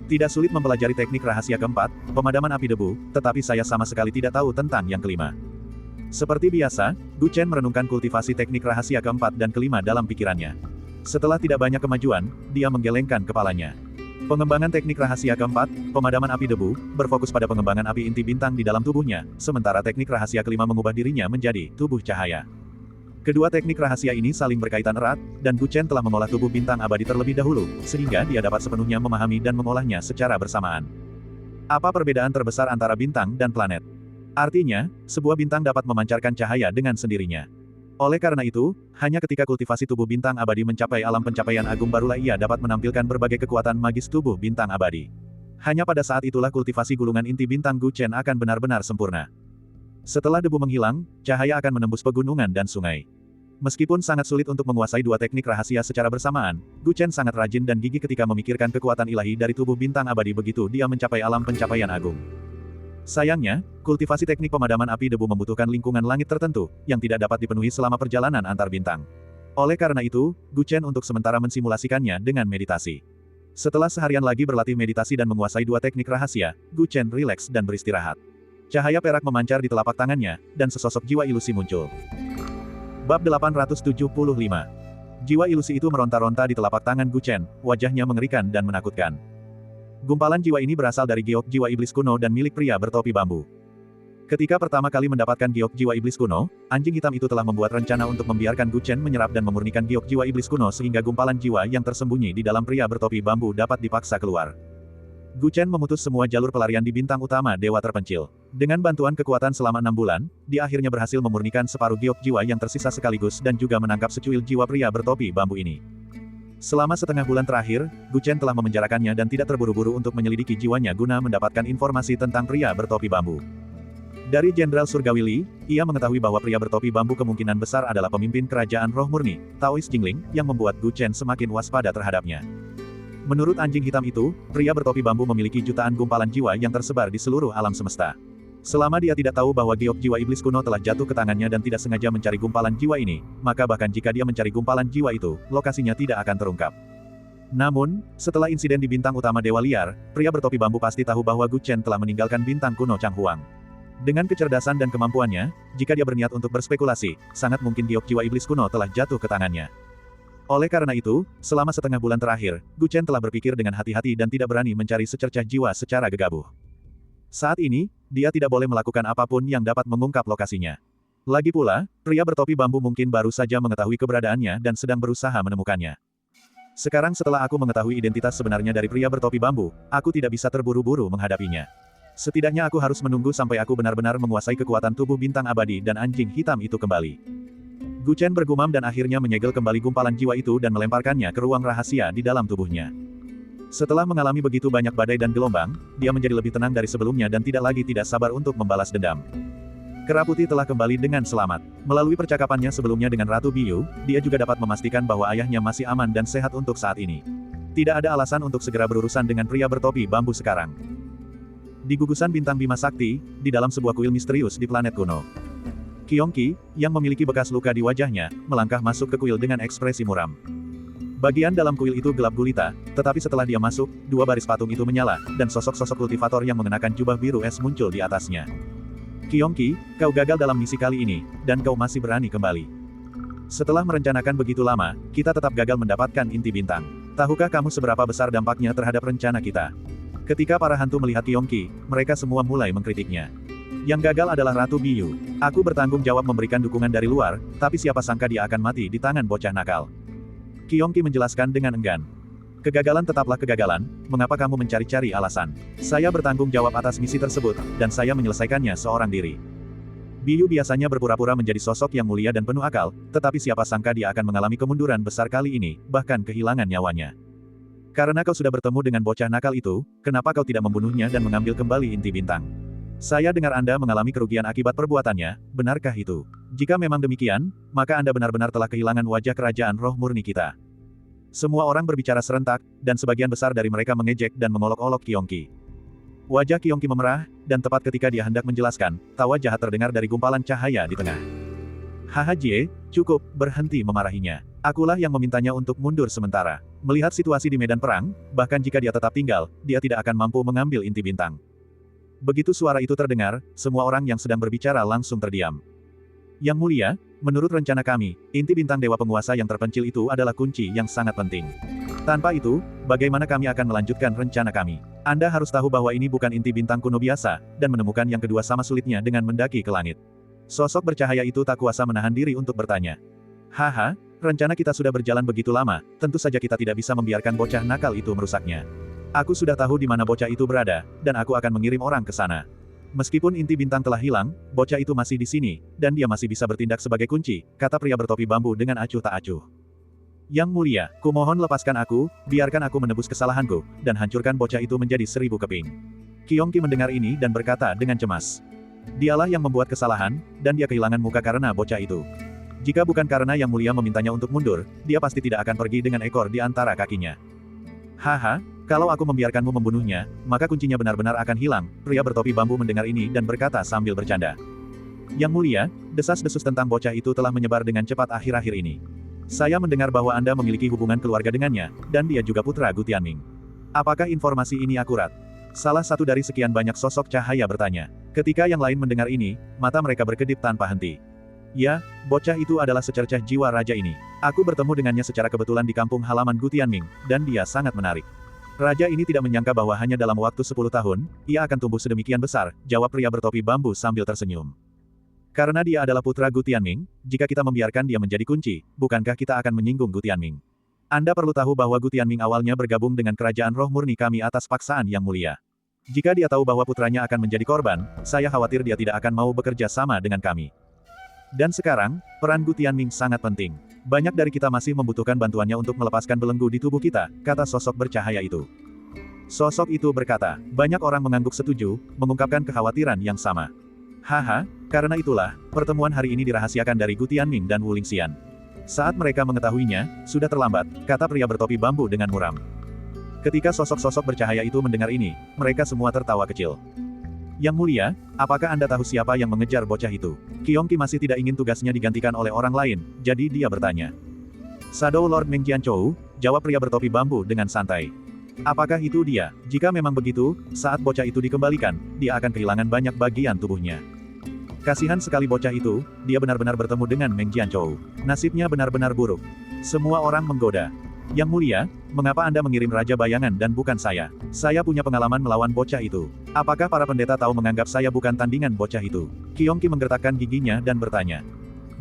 Tidak sulit mempelajari teknik rahasia keempat, pemadaman api debu, tetapi saya sama sekali tidak tahu tentang yang kelima. Seperti biasa, Gu Chen merenungkan kultivasi teknik rahasia keempat dan kelima dalam pikirannya. Setelah tidak banyak kemajuan, dia menggelengkan kepalanya. Pengembangan teknik rahasia keempat, pemadaman api debu, berfokus pada pengembangan api inti bintang di dalam tubuhnya, sementara teknik rahasia kelima mengubah dirinya menjadi tubuh cahaya. Kedua teknik rahasia ini saling berkaitan erat, dan Gu Chen telah mengolah tubuh bintang abadi terlebih dahulu, sehingga dia dapat sepenuhnya memahami dan mengolahnya secara bersamaan. Apa perbedaan terbesar antara bintang dan planet? Artinya, sebuah bintang dapat memancarkan cahaya dengan sendirinya. Oleh karena itu, hanya ketika kultivasi tubuh bintang abadi mencapai alam pencapaian agung barulah ia dapat menampilkan berbagai kekuatan magis tubuh bintang abadi. Hanya pada saat itulah kultivasi gulungan inti bintang Gu Chen akan benar-benar sempurna. Setelah debu menghilang, cahaya akan menembus pegunungan dan sungai. Meskipun sangat sulit untuk menguasai dua teknik rahasia secara bersamaan, Gu Chen sangat rajin dan gigih ketika memikirkan kekuatan ilahi dari tubuh bintang abadi begitu dia mencapai alam pencapaian agung. Sayangnya, kultivasi teknik pemadaman api debu membutuhkan lingkungan langit tertentu, yang tidak dapat dipenuhi selama perjalanan antar bintang. Oleh karena itu, Gu Chen untuk sementara mensimulasikannya dengan meditasi. Setelah seharian lagi berlatih meditasi dan menguasai dua teknik rahasia, Gu Chen rileks dan beristirahat. Cahaya perak memancar di telapak tangannya, dan sesosok jiwa ilusi muncul. Bab 875. Jiwa ilusi itu meronta-ronta di telapak tangan Gu Chen, wajahnya mengerikan dan menakutkan. Gumpalan jiwa ini berasal dari giok jiwa iblis kuno dan milik pria bertopi bambu. Ketika pertama kali mendapatkan giok jiwa iblis kuno, anjing hitam itu telah membuat rencana untuk membiarkan Gu Chen menyerap dan memurnikan giok jiwa iblis kuno sehingga gumpalan jiwa yang tersembunyi di dalam pria bertopi bambu dapat dipaksa keluar. Gu Chen memutus semua jalur pelarian di bintang utama dewa terpencil. Dengan bantuan kekuatan selama 6 bulan, dia akhirnya berhasil memurnikan separuh giok jiwa yang tersisa sekaligus dan juga menangkap secuil jiwa pria bertopi bambu ini. Selama setengah bulan terakhir, Gu Chen telah memenjarakannya dan tidak terburu-buru untuk menyelidiki jiwanya guna mendapatkan informasi tentang pria bertopi bambu. Dari Jenderal Surgawi Li, ia mengetahui bahwa pria bertopi bambu kemungkinan besar adalah pemimpin kerajaan roh murni, Taoist Jingling, yang membuat Gu Chen semakin waspada terhadapnya. Menurut anjing hitam itu, pria bertopi bambu memiliki jutaan gumpalan jiwa yang tersebar di seluruh alam semesta. Selama dia tidak tahu bahwa giok jiwa iblis kuno telah jatuh ke tangannya dan tidak sengaja mencari gumpalan jiwa ini, maka bahkan jika dia mencari gumpalan jiwa itu, lokasinya tidak akan terungkap. Namun, setelah insiden di bintang utama Dewa Liar, pria bertopi bambu pasti tahu bahwa Gu Chen telah meninggalkan bintang kuno Changhuang. Dengan kecerdasan dan kemampuannya, jika dia berniat untuk berspekulasi, sangat mungkin giok jiwa iblis kuno telah jatuh ke tangannya. Oleh karena itu, selama setengah bulan terakhir, Gu Chen telah berpikir dengan hati-hati dan tidak berani mencari secercah jiwa secara gegabah. Saat ini, dia tidak boleh melakukan apapun yang dapat mengungkap lokasinya. Lagi pula, pria bertopi bambu mungkin baru saja mengetahui keberadaannya dan sedang berusaha menemukannya. Sekarang setelah aku mengetahui identitas sebenarnya dari pria bertopi bambu, aku tidak bisa terburu-buru menghadapinya. Setidaknya aku harus menunggu sampai aku benar-benar menguasai kekuatan tubuh bintang abadi dan anjing hitam itu kembali. Gu Chen bergumam dan akhirnya menyegel kembali gumpalan jiwa itu dan melemparkannya ke ruang rahasia di dalam tubuhnya. Setelah mengalami begitu banyak badai dan gelombang, dia menjadi lebih tenang dari sebelumnya dan tidak lagi tidak sabar untuk membalas dendam. Kera Putih telah kembali dengan selamat. Melalui percakapannya sebelumnya dengan Ratu Biyu, dia juga dapat memastikan bahwa ayahnya masih aman dan sehat untuk saat ini. Tidak ada alasan untuk segera berurusan dengan pria bertopi bambu sekarang. Di gugusan bintang Bima Sakti, di dalam sebuah kuil misterius di planet kuno. Kyongki, yang memiliki bekas luka di wajahnya, melangkah masuk ke kuil dengan ekspresi muram. Bagian dalam kuil itu gelap gulita, tetapi setelah dia masuk, dua baris patung itu menyala, dan sosok-sosok kultivator yang mengenakan jubah biru es muncul di atasnya. Kyongki, kau gagal dalam misi kali ini, dan kau masih berani kembali. Setelah merencanakan begitu lama, kita tetap gagal mendapatkan inti bintang. Tahukah kamu seberapa besar dampaknya terhadap rencana kita? Ketika para hantu melihat Kyongki, mereka semua mulai mengkritiknya. Yang gagal adalah Ratu Biyu. Aku bertanggung jawab memberikan dukungan dari luar, tapi siapa sangka dia akan mati di tangan bocah nakal. Kyongki menjelaskan dengan enggan. Kegagalan tetaplah kegagalan, mengapa kamu mencari-cari alasan? Saya bertanggung jawab atas misi tersebut, dan saya menyelesaikannya seorang diri. Biyu biasanya berpura-pura menjadi sosok yang mulia dan penuh akal, tetapi siapa sangka dia akan mengalami kemunduran besar kali ini, bahkan kehilangan nyawanya. Karena kau sudah bertemu dengan bocah nakal itu, kenapa kau tidak membunuhnya dan mengambil kembali inti bintang? Saya dengar Anda mengalami kerugian akibat perbuatannya, benarkah itu? Jika memang demikian, maka Anda benar-benar telah kehilangan wajah kerajaan roh murni kita. Semua orang berbicara serentak, dan sebagian besar dari mereka mengejek dan mengolok-olok Kyongki. Wajah Kyongki memerah, dan tepat ketika dia hendak menjelaskan, tawa jahat terdengar dari gumpalan cahaya di tengah. Haha Jie, cukup, berhenti memarahinya. Akulah yang memintanya untuk mundur sementara. Melihat situasi di medan perang, bahkan jika dia tetap tinggal, dia tidak akan mampu mengambil inti bintang. Begitu suara itu terdengar, semua orang yang sedang berbicara langsung terdiam. Yang mulia, menurut rencana kami, inti bintang dewa penguasa yang terpencil itu adalah kunci yang sangat penting. Tanpa itu, bagaimana kami akan melanjutkan rencana kami? Anda harus tahu bahwa ini bukan inti bintang kuno biasa, dan menemukan yang kedua sama sulitnya dengan mendaki ke langit. Sosok bercahaya itu tak kuasa menahan diri untuk bertanya. Haha, rencana kita sudah berjalan begitu lama, tentu saja kita tidak bisa membiarkan bocah nakal itu merusaknya. Aku sudah tahu di mana bocah itu berada, dan aku akan mengirim orang ke sana. Meskipun inti bintang telah hilang, bocah itu masih di sini, dan dia masih bisa bertindak sebagai kunci, kata pria bertopi bambu dengan acuh tak acuh. Yang mulia, kumohon lepaskan aku, biarkan aku menebus kesalahanku, dan hancurkan bocah itu menjadi 1000 keping. Kyongki mendengar ini dan berkata dengan cemas. Dialah yang membuat kesalahan, dan dia kehilangan muka karena bocah itu. Jika bukan karena Yang Mulia memintanya untuk mundur, dia pasti tidak akan pergi dengan ekor di antara kakinya. Haha, kalau aku membiarkanmu membunuhnya, maka kuncinya benar-benar akan hilang. Pria bertopi bambu mendengar ini dan berkata sambil bercanda. Yang Mulia, desas-desus tentang bocah itu telah menyebar dengan cepat akhir-akhir ini. Saya mendengar bahwa Anda memiliki hubungan keluarga dengannya, dan dia juga putra Gu Tianming. Apakah informasi ini akurat? Salah satu dari sekian banyak sosok cahaya bertanya. Ketika yang lain mendengar ini, mata mereka berkedip tanpa henti. Ya, bocah itu adalah secercah jiwa raja ini. Aku bertemu dengannya secara kebetulan di kampung halaman Gu Tianming, dan dia sangat menarik. Raja ini tidak menyangka bahwa hanya dalam waktu 10 tahun, ia akan tumbuh sedemikian besar, jawab pria bertopi bambu sambil tersenyum. Karena dia adalah putra Gu Tianming, jika kita membiarkan dia menjadi kunci, bukankah kita akan menyinggung Gu Tianming? Anda perlu tahu bahwa Gu Tianming awalnya bergabung dengan kerajaan roh murni kami atas paksaan Yang Mulia. Jika dia tahu bahwa putranya akan menjadi korban, saya khawatir dia tidak akan mau bekerja sama dengan kami. Dan sekarang, peran Gu Tianming sangat penting. Banyak dari kita masih membutuhkan bantuannya untuk melepaskan belenggu di tubuh kita, kata sosok bercahaya itu. Sosok itu berkata, banyak orang mengangguk setuju, mengungkapkan kekhawatiran yang sama. Haha, karena itulah, pertemuan hari ini dirahasiakan dari Gu Tianming dan Wu Lingxian. Saat mereka mengetahuinya, sudah terlambat, kata pria bertopi bambu dengan muram. Ketika sosok-sosok bercahaya itu mendengar ini, mereka semua tertawa kecil. Yang Mulia, apakah Anda tahu siapa yang mengejar bocah itu? Kyongki masih tidak ingin tugasnya digantikan oleh orang lain, jadi dia bertanya. Shadow Lord Meng Jianchou, jawab pria bertopi bambu dengan santai. Apakah itu dia? Jika memang begitu, saat bocah itu dikembalikan, dia akan kehilangan banyak bagian tubuhnya. Kasihan sekali bocah itu, dia benar-benar bertemu dengan Meng Jianchou. Nasibnya benar-benar buruk. Semua orang menggoda. Yang Mulia, mengapa Anda mengirim Raja Bayangan dan bukan saya? Saya punya pengalaman melawan bocah itu. Apakah para pendeta tahu menganggap saya bukan tandingan bocah itu? Kyongki menggertakkan giginya dan bertanya.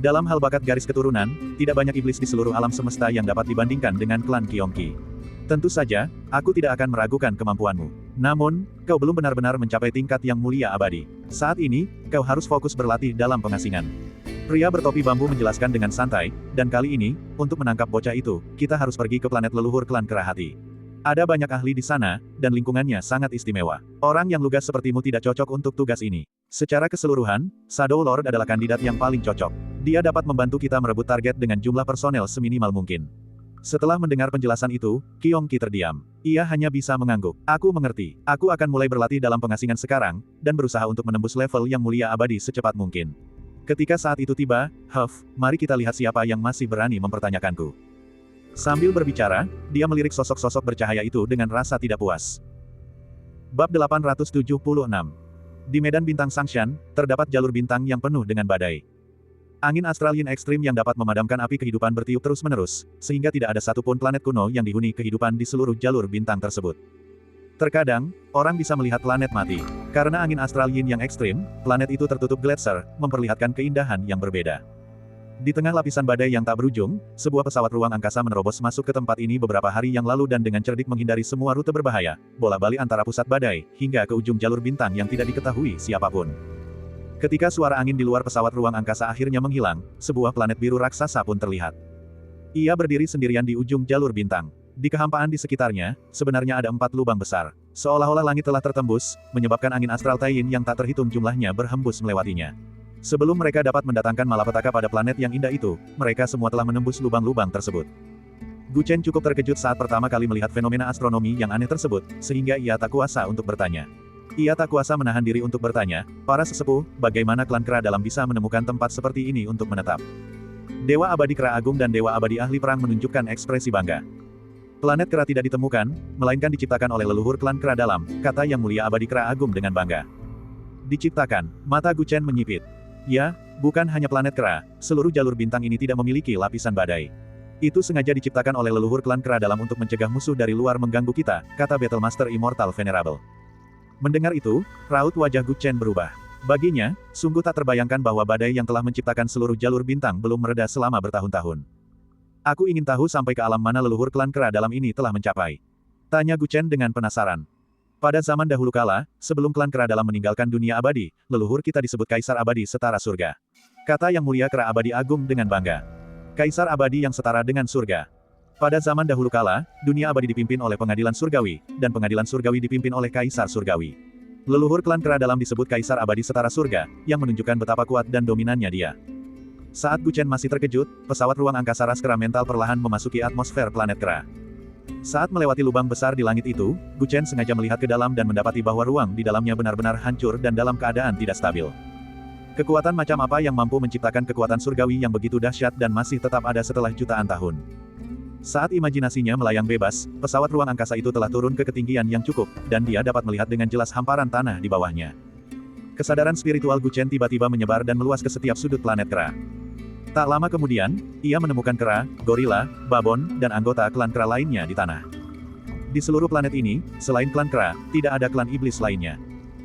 Dalam hal bakat garis keturunan, tidak banyak iblis di seluruh alam semesta yang dapat dibandingkan dengan klan Kyongki. Tentu saja, aku tidak akan meragukan kemampuanmu. Namun, kau belum benar-benar mencapai tingkat Yang Mulia abadi. Saat ini, kau harus fokus berlatih dalam pengasingan. Pria bertopi bambu menjelaskan dengan santai, dan kali ini, untuk menangkap bocah itu, kita harus pergi ke planet leluhur klan Kerahati. Ada banyak ahli di sana, dan lingkungannya sangat istimewa. Orang yang lugas sepertimu tidak cocok untuk tugas ini. Secara keseluruhan, Shadow Lord adalah kandidat yang paling cocok. Dia dapat membantu kita merebut target dengan jumlah personel seminimal mungkin. Setelah mendengar penjelasan itu, Qiong Qi terdiam. Ia hanya bisa mengangguk. Aku mengerti. Aku akan mulai berlatih dalam pengasingan sekarang, dan berusaha untuk menembus level yang mulia abadi secepat mungkin. Ketika saat itu tiba, mari kita lihat siapa yang masih berani mempertanyakanku. Sambil berbicara, dia melirik sosok-sosok bercahaya itu dengan rasa tidak puas. Bab 876. Di medan bintang Sangshan, terdapat jalur bintang yang penuh dengan badai. Angin Australian ekstrim yang dapat memadamkan api kehidupan bertiup terus-menerus, sehingga tidak ada satupun planet kuno yang dihuni kehidupan di seluruh jalur bintang tersebut. Terkadang, orang bisa melihat planet mati. Karena angin Australian yang ekstrim, planet itu tertutup gletser, memperlihatkan keindahan yang berbeda. Di tengah lapisan badai yang tak berujung, sebuah pesawat ruang angkasa menerobos masuk ke tempat ini beberapa hari yang lalu dan dengan cerdik menghindari semua rute berbahaya, bola-balik antara pusat badai, hingga ke ujung jalur bintang yang tidak diketahui siapapun. Ketika suara angin di luar pesawat ruang angkasa akhirnya menghilang, sebuah planet biru raksasa pun terlihat. Ia berdiri sendirian di ujung jalur bintang. Di kehampaan di sekitarnya, sebenarnya ada 4 lubang besar. Seolah-olah langit telah tertembus, menyebabkan angin astral Taiyin yang tak terhitung jumlahnya berhembus melewatinya. Sebelum mereka dapat mendatangkan malapetaka pada planet yang indah itu, mereka semua telah menembus lubang-lubang tersebut. Gu Chen cukup terkejut saat pertama kali melihat fenomena astronomi yang aneh tersebut, sehingga ia tak kuasa untuk bertanya. Ia tak kuasa menahan diri untuk bertanya, para sesepuh, bagaimana klan Kera dalam bisa menemukan tempat seperti ini untuk menetap. Dewa Abadi Kera Agung dan Dewa Abadi Ahli Perang menunjukkan ekspresi bangga. Planet Kera tidak ditemukan, melainkan diciptakan oleh leluhur klan Kera dalam, kata Yang Mulia Abadi Kera Agung dengan bangga. Diciptakan, mata Gu Chen menyipit. Ya, bukan hanya planet Kera, seluruh jalur bintang ini tidak memiliki lapisan badai. Itu sengaja diciptakan oleh leluhur klan Kera dalam untuk mencegah musuh dari luar mengganggu kita, kata Battlemaster Immortal Venerable. Mendengar itu, raut wajah Gu Chen berubah. Baginya, sungguh tak terbayangkan bahwa badai yang telah menciptakan seluruh jalur bintang belum mereda selama bertahun-tahun. Aku ingin tahu sampai ke alam mana leluhur klan Kera dalam ini telah mencapai. Tanya Gu Chen dengan penasaran. Pada zaman dahulu kala, sebelum klan Kera dalam meninggalkan dunia abadi, leluhur kita disebut Kaisar Abadi setara surga. Kata Yang Mulia Kera Abadi Agung dengan bangga. Kaisar Abadi yang setara dengan surga. Pada zaman dahulu kala, dunia abadi dipimpin oleh pengadilan surgawi, dan pengadilan surgawi dipimpin oleh Kaisar Surgawi. Leluhur klan Kera dalam disebut Kaisar Abadi setara surga, yang menunjukkan betapa kuat dan dominannya dia. Saat Gu Chen masih terkejut, pesawat ruang angkasa ras Kera mental perlahan memasuki atmosfer planet Kera. Saat melewati lubang besar di langit itu, Gu Chen sengaja melihat ke dalam dan mendapati bahwa ruang di dalamnya benar-benar hancur dan dalam keadaan tidak stabil. Kekuatan macam apa yang mampu menciptakan kekuatan surgawi yang begitu dahsyat dan masih tetap ada setelah jutaan tahun? Saat imajinasinya melayang bebas, pesawat ruang angkasa itu telah turun ke ketinggian yang cukup, dan dia dapat melihat dengan jelas hamparan tanah di bawahnya. Kesadaran spiritual Gu Chen tiba-tiba menyebar dan meluas ke setiap sudut planet Kera. Tak lama kemudian, ia menemukan kera, gorila, babon, dan anggota klan Kera lainnya di tanah. Di seluruh planet ini, selain klan Kera, tidak ada klan iblis lainnya.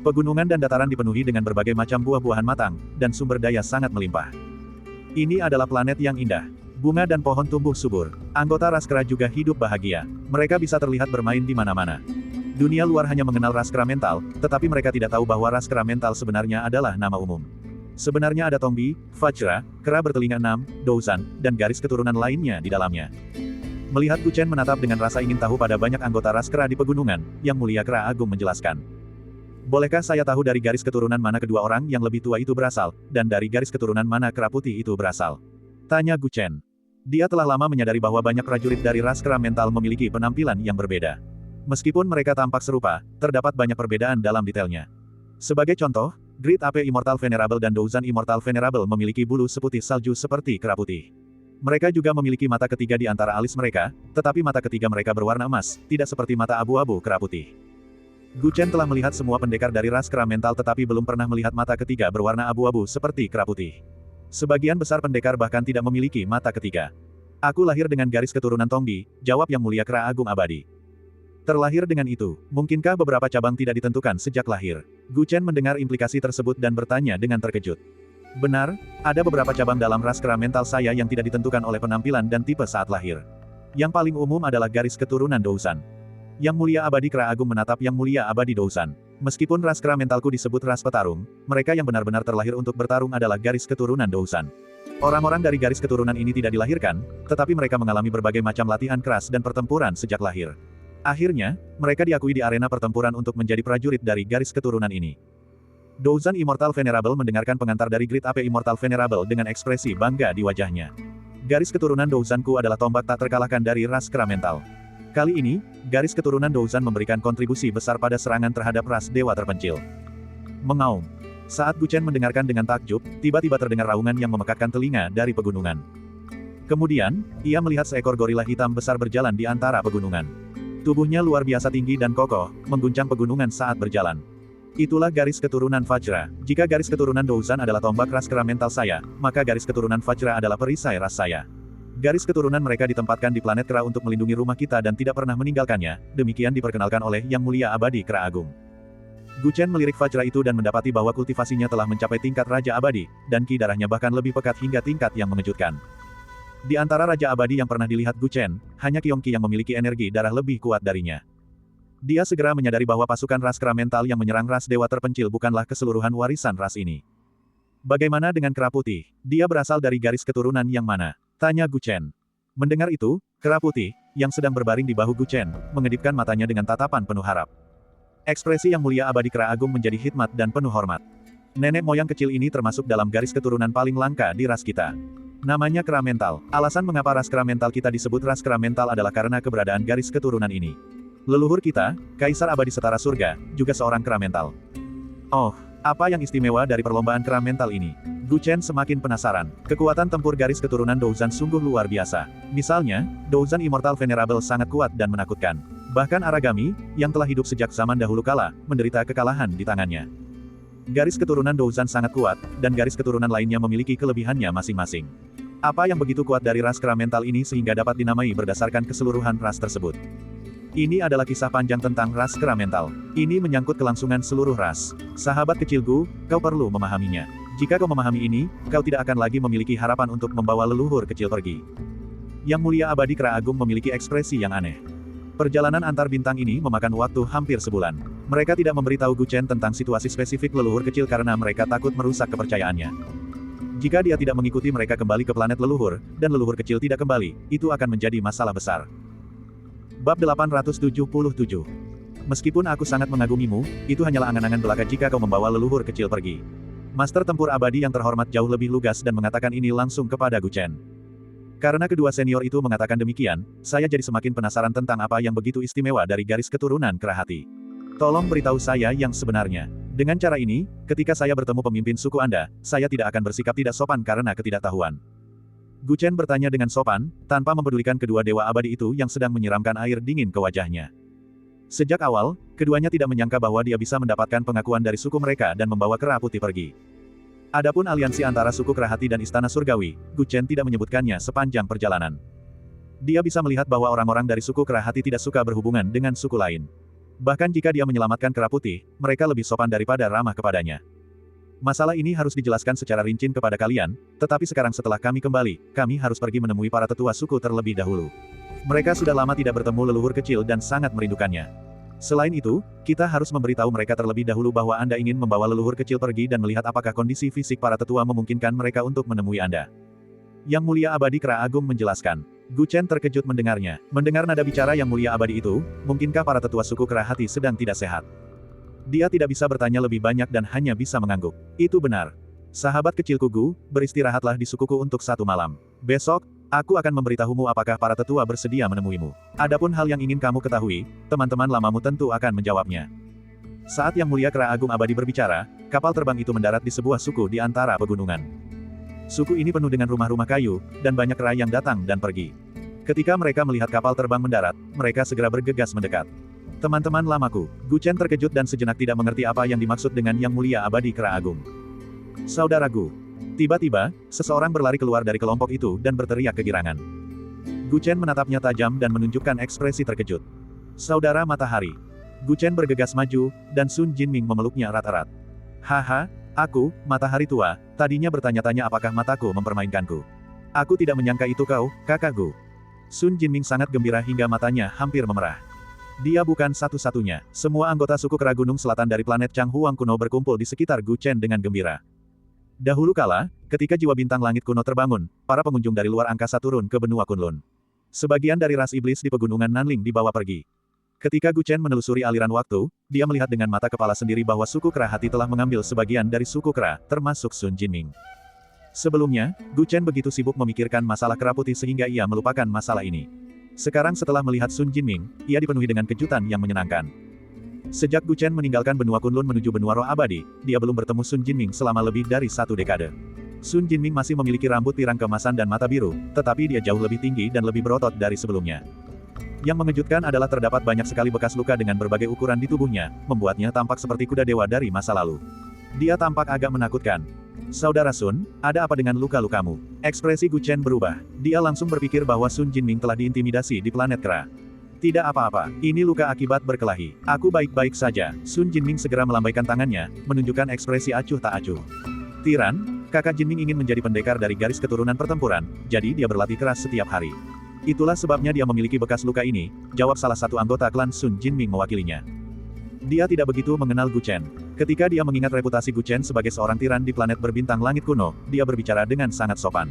Pegunungan dan dataran dipenuhi dengan berbagai macam buah-buahan matang, dan sumber daya sangat melimpah. Ini adalah planet yang indah. Bunga dan pohon tumbuh subur. Anggota ras Kera juga hidup bahagia. Mereka bisa terlihat bermain di mana-mana. Dunia luar hanya mengenal ras Kera mental, tetapi mereka tidak tahu bahwa ras Kera mental sebenarnya adalah nama umum. Sebenarnya ada Tongbi, Vajra, Kera bertelinga 6, Douzan, dan garis keturunan lainnya di dalamnya. Melihat Gu Chen menatap dengan rasa ingin tahu pada banyak anggota ras Kera di pegunungan, Yang Mulia Kera Agung menjelaskan. Bolehkah saya tahu dari garis keturunan mana kedua orang yang lebih tua itu berasal, dan dari garis keturunan mana Kera Putih itu berasal? Tanya Gu Chen. Dia telah lama menyadari bahwa banyak prajurit dari ras Kera mental memiliki penampilan yang berbeda. Meskipun mereka tampak serupa, terdapat banyak perbedaan dalam detailnya. Sebagai contoh, Great Ape Immortal Venerable dan Douzan Immortal Venerable memiliki bulu seputih salju seperti kera putih. Mereka juga memiliki mata ketiga di antara alis mereka, tetapi mata ketiga mereka berwarna emas, tidak seperti mata abu-abu kera putih. Gu Chen telah melihat semua pendekar dari ras Kera mental tetapi belum pernah melihat mata ketiga berwarna abu-abu seperti kera putih. Sebagian besar pendekar bahkan tidak memiliki mata ketiga. Aku lahir dengan garis keturunan Tongbi, jawab Yang Mulia Kera Agung Abadi. Terlahir dengan itu, mungkinkah beberapa cabang tidak ditentukan sejak lahir? Gu Chen mendengar implikasi tersebut dan bertanya dengan terkejut. Benar, ada beberapa cabang dalam ras Kera mental saya yang tidak ditentukan oleh penampilan dan tipe saat lahir. Yang paling umum adalah garis keturunan Douzan. Yang Mulia Abadi Kera Agung menatap Yang Mulia Abadi Douzan. Meskipun ras Kera mentalku disebut ras petarung, mereka yang benar-benar terlahir untuk bertarung adalah garis keturunan Douzan. Orang-orang dari garis keturunan ini tidak dilahirkan, tetapi mereka mengalami berbagai macam latihan keras dan pertempuran sejak lahir. Akhirnya, mereka diakui di arena pertempuran untuk menjadi prajurit dari garis keturunan ini. Douzan Immortal Venerable mendengarkan pengantar dari Great Ape Immortal Venerable dengan ekspresi bangga di wajahnya. Garis keturunan Douzanku adalah tombak tak terkalahkan dari ras kera mental. Kali ini, garis keturunan Douzan memberikan kontribusi besar pada serangan terhadap ras dewa terpencil. Mengaum. Saat Gu Chen mendengarkan dengan takjub, tiba-tiba terdengar raungan yang memekakkan telinga dari pegunungan. Kemudian, ia melihat seekor gorila hitam besar berjalan di antara pegunungan. Tubuhnya luar biasa tinggi dan kokoh, mengguncang pegunungan saat berjalan. Itulah garis keturunan Vajra. Jika garis keturunan Douzan adalah tombak ras kera mental saya, maka garis keturunan Vajra adalah perisai ras saya. Garis keturunan mereka ditempatkan di planet kera untuk melindungi rumah kita dan tidak pernah meninggalkannya, demikian diperkenalkan oleh Yang Mulia Abadi Kera Agung. Gu Chen melirik Vajra itu dan mendapati bahwa kultivasinya telah mencapai tingkat Raja Abadi, dan ki darahnya bahkan lebih pekat hingga tingkat yang mengejutkan. Di antara Raja Abadi yang pernah dilihat Gu Chen, hanya Qiongqi yang memiliki energi darah lebih kuat darinya. Dia segera menyadari bahwa pasukan ras kera mental yang menyerang ras dewa terpencil bukanlah keseluruhan warisan ras ini. Bagaimana dengan kera putih? Dia berasal dari garis keturunan yang mana? Tanya Gu Chen. Mendengar itu, kera putih, yang sedang berbaring di bahu Gu Chen, mengedipkan matanya dengan tatapan penuh harap. Ekspresi Yang Mulia Abadi Kera Agung menjadi hikmat dan penuh hormat. Nenek moyang kecil ini termasuk dalam garis keturunan paling langka di ras kita. Namanya kera mental. Alasan mengapa ras kera mental kita disebut ras kera mental adalah karena keberadaan garis keturunan ini. Leluhur kita, Kaisar Abadi Setara Surga, juga seorang kera mental. Oh, apa yang istimewa dari perlombaan kera mental ini? Gu Chen semakin penasaran. Kekuatan tempur garis keturunan Douzan sungguh luar biasa. Misalnya, Douzan Immortal Venerable sangat kuat dan menakutkan. Bahkan Aragami, yang telah hidup sejak zaman dahulu kala, menderita kekalahan di tangannya. Garis keturunan Douzan sangat kuat, dan garis keturunan lainnya memiliki kelebihannya masing-masing. Apa yang begitu kuat dari ras kera mental ini sehingga dapat dinamai berdasarkan keseluruhan ras tersebut? Ini adalah kisah panjang tentang ras kera mental. Ini menyangkut kelangsungan seluruh ras. Sahabat kecilku, kau perlu memahaminya. Jika kau memahami ini, kau tidak akan lagi memiliki harapan untuk membawa leluhur kecil pergi. Yang Mulia Abadi Kera Agung memiliki ekspresi yang aneh. Perjalanan antar bintang ini memakan waktu hampir sebulan. Mereka tidak memberitahu Gu Chen tentang situasi spesifik leluhur kecil karena mereka takut merusak kepercayaannya. Jika dia tidak mengikuti mereka kembali ke planet leluhur, dan leluhur kecil tidak kembali, itu akan menjadi masalah besar. Bab 877. Meskipun aku sangat mengagumimu, itu hanyalah angan-angan belaka jika kau membawa leluhur kecil pergi. Master tempur abadi yang terhormat jauh lebih lugas dan mengatakan ini langsung kepada Gu Chen. Karena kedua senior itu mengatakan demikian, saya jadi semakin penasaran tentang apa yang begitu istimewa dari garis keturunan kera hati. Tolong beritahu saya yang sebenarnya. Dengan cara ini, ketika saya bertemu pemimpin suku Anda, saya tidak akan bersikap tidak sopan karena ketidaktahuan. Gu Chen bertanya dengan sopan, tanpa mempedulikan kedua dewa abadi itu yang sedang menyiramkan air dingin ke wajahnya. Sejak awal, keduanya tidak menyangka bahwa dia bisa mendapatkan pengakuan dari suku mereka dan membawa kera putih pergi. Adapun aliansi antara suku kera hati dan istana surgawi, Gu Chen tidak menyebutkannya sepanjang perjalanan. Dia bisa melihat bahwa orang-orang dari suku kera hati tidak suka berhubungan dengan suku lain. Bahkan jika dia menyelamatkan kera putih, mereka lebih sopan daripada ramah kepadanya. Masalah ini harus dijelaskan secara rinci kepada kalian, tetapi sekarang setelah kami kembali, kami harus pergi menemui para tetua suku terlebih dahulu. Mereka sudah lama tidak bertemu leluhur kecil dan sangat merindukannya. Selain itu, kita harus memberitahu mereka terlebih dahulu bahwa Anda ingin membawa leluhur kecil pergi dan melihat apakah kondisi fisik para tetua memungkinkan mereka untuk menemui Anda. Yang Mulia Abadi Kera Agung menjelaskan. Gu Chen terkejut mendengarnya. Mendengar nada bicara Yang Mulia Abadi itu, mungkinkah para tetua suku kera hati sedang tidak sehat? Dia tidak bisa bertanya lebih banyak dan hanya bisa mengangguk. Itu benar. Sahabat kecilku Gu, beristirahatlah di sukuku untuk 1 malam. Besok, aku akan memberitahumu apakah para tetua bersedia menemuimu. Adapun hal yang ingin kamu ketahui, teman-teman lamamu tentu akan menjawabnya. Saat Yang Mulia Kera Agung Abadi berbicara, kapal terbang itu mendarat di sebuah suku di antara pegunungan. Suku ini penuh dengan rumah-rumah kayu, dan banyak kera yang datang dan pergi. Ketika mereka melihat kapal terbang mendarat, mereka segera bergegas mendekat. Teman-teman lamaku, Gu Chen terkejut dan sejenak tidak mengerti apa yang dimaksud dengan Yang Mulia Abadi Kera Agung. Saudara Gu. Tiba-tiba, seseorang berlari keluar dari kelompok itu dan berteriak kegirangan. Gu Chen menatapnya tajam dan menunjukkan ekspresi terkejut. Saudara Matahari. Gu Chen bergegas maju, dan Sun Jinming memeluknya erat-erat. Haha, aku, Matahari Tua, tadinya bertanya-tanya apakah mataku mempermainkanku. Aku tidak menyangka itu kau, kakak Gu. Sun Jinming sangat gembira hingga matanya hampir memerah. Dia bukan satu-satunya. Semua anggota suku kera Gunung Selatan dari planet Chang Huang kuno berkumpul di sekitar Gu Chen dengan gembira. Dahulu kala, ketika jiwa bintang langit kuno terbangun, para pengunjung dari luar angkasa turun ke benua Kunlun. Sebagian dari ras iblis di pegunungan Nanling dibawa pergi. Ketika Gu Chen menelusuri aliran waktu, dia melihat dengan mata kepala sendiri bahwa suku kera hati telah mengambil sebagian dari suku kera, termasuk Sun Jinming. Sebelumnya, Gu Chen begitu sibuk memikirkan masalah kera putih sehingga ia melupakan masalah ini. Sekarang setelah melihat Sun Jinming, ia dipenuhi dengan kejutan yang menyenangkan. Sejak Gu Chen meninggalkan benua Kunlun menuju benua roh abadi, dia belum bertemu Sun Jinming selama lebih dari 1 dekade. Sun Jinming masih memiliki rambut pirang keemasan dan mata biru, tetapi dia jauh lebih tinggi dan lebih berotot dari sebelumnya. Yang mengejutkan adalah terdapat banyak sekali bekas luka dengan berbagai ukuran di tubuhnya, membuatnya tampak seperti kuda dewa dari masa lalu. Dia tampak agak menakutkan. Saudara Sun, ada apa dengan luka-lukamu? Ekspresi Gu Chen berubah. Dia langsung berpikir bahwa Sun Jinming telah diintimidasi di planet kera. Tidak apa-apa, ini luka akibat berkelahi. Aku baik-baik saja. Sun Jinming segera melambaikan tangannya, menunjukkan ekspresi acuh tak acuh. Tiran, kakak Jinming ingin menjadi pendekar dari garis keturunan pertempuran, jadi dia berlatih keras setiap hari. Itulah sebabnya dia memiliki bekas luka ini, jawab salah satu anggota klan Sun Jinming mewakilinya. Dia tidak begitu mengenal Gu Chen. Ketika dia mengingat reputasi Gu Chen sebagai seorang tiran di planet berbintang langit kuno, dia berbicara dengan sangat sopan.